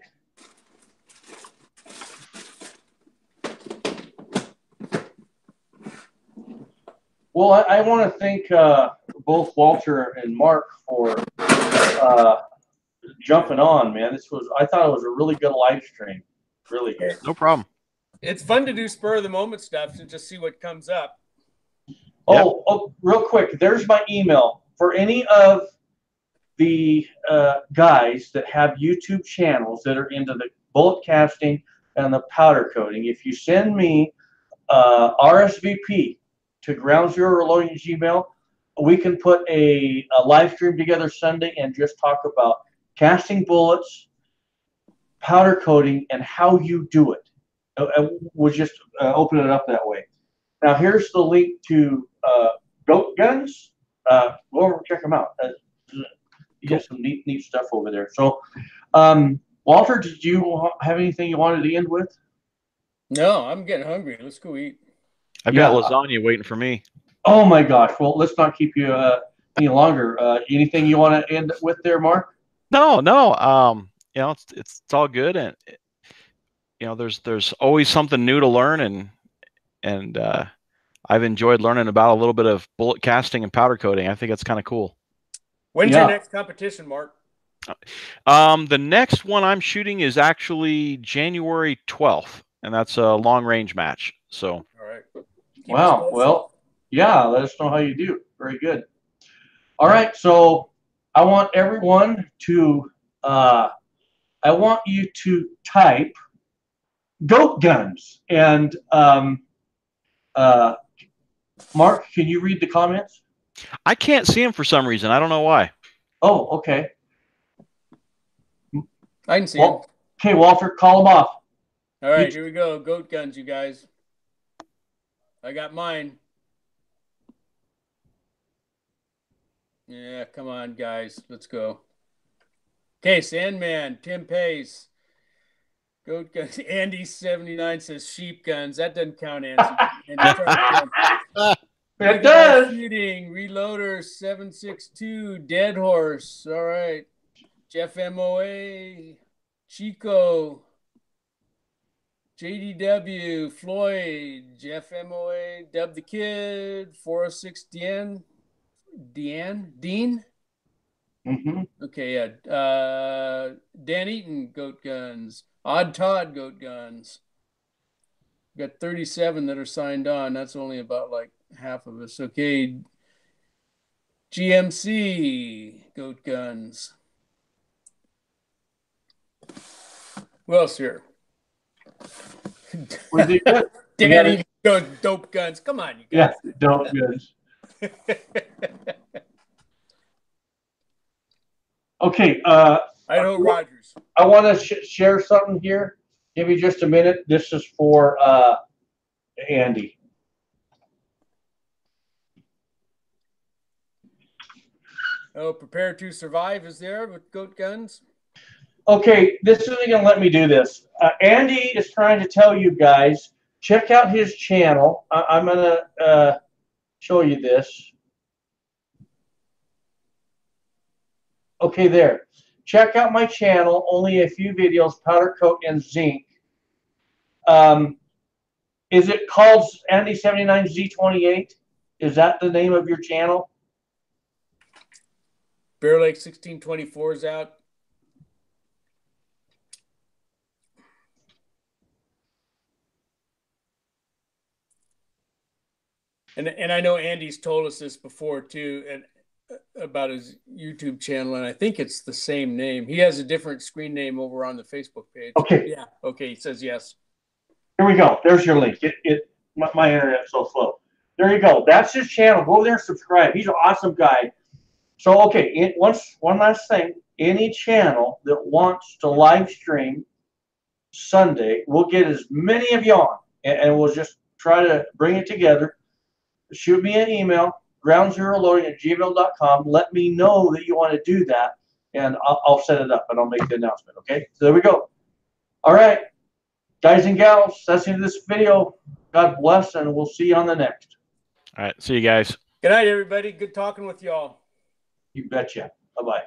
Well, I want to thank both Walter and Mark for jumping on, man. I thought it was a really good live stream. Really good. No problem. It's fun to do spur of the moment stuff to just see what comes up. Oh, real quick. There's my email for any of the guys that have YouTube channels that are into the bullet casting and the powder coating. If you send me RSVP to Ground Zero Reloading Gmail, we can put a live stream together Sunday and just talk about casting bullets, powder coating, and how you do it. We'll just open it up that way. Now, here's the link to Goat Guns. Go over and check them out. You get some neat stuff over there. So, Walter, did you have anything you wanted to end with? No, I'm getting hungry. Let's go eat. I've got lasagna waiting for me. Oh my gosh! Well, let's not keep you any longer. Anything you want to end with there, Mark? No. It's all good, and there's always something new to learn, and I've enjoyed learning about a little bit of bullet casting and powder coating. I think it's kind of cool. When's your next competition, Mark? The next one I'm shooting is actually January 12th, and that's a long range match. So. All right. Wow. Well, yeah. Let us know how you do. Very good. All right. So I want everyone to. I want you to type Goat Guns and Mark. Can you read the comments? I can't see them for some reason. I don't know why. Oh, okay. I can see them. Okay, Walter, call them off. All right, here we go. Goat Guns, you guys. I got mine. Yeah, come on, guys. Let's go. Okay, Sandman, Tim Pace. Goat Guns. Andy79 says sheep guns. That doesn't count, Andy. It does. Shooting. Reloader 762. Dead Horse. All right. Jeff MOA. Chico. JDW. Floyd. Jeff MOA. Dub the Kid. 406 Dean. Mm-hmm. Okay, yeah. Dan Eaton, Goat Guns. Odd Todd, Goat Guns. We've got 37 that are signed on. That's only about like half of us. Okay. GMC, Goat Guns. Who else here? Danny goes Dope Guns. Come on, you guys. Yeah, Dope Guns. Okay. Idaho Rogers. I want to share something here. Give me just a minute. This is for Andy. Oh, Prepare to Survive is there with Goat Guns. Okay, this isn't going to let me do this. Andy is trying to tell you guys, check out his channel. I'm going to show you this. Okay, there. Check out my channel. Only a few videos, powder coat and zinc. Is it called Andy79Z28? Is that the name of your channel? Bear Lake 1624 is out. And I know Andy's told us this before too. And about his YouTube channel, and I think it's the same name. He has a different screen name over on the Facebook page. Okay. Yeah. Okay. He says yes. Here we go. There's your link. My internet's so slow. There you go. That's his channel. Go there and subscribe. He's an awesome guy. So, okay, one last thing. Any channel that wants to live stream Sunday, we'll get as many of you on, and we'll just try to bring it together. Shoot me an email, groundzeroloading@gmail.com. Let me know that you want to do that, and I'll set it up, and I'll make the announcement, okay? So there we go. All right, guys and gals, that's the end of this video. God bless, and we'll see you on the next. All right. See you guys. Good night, everybody. Good talking with y'all. You betcha. Bye-bye.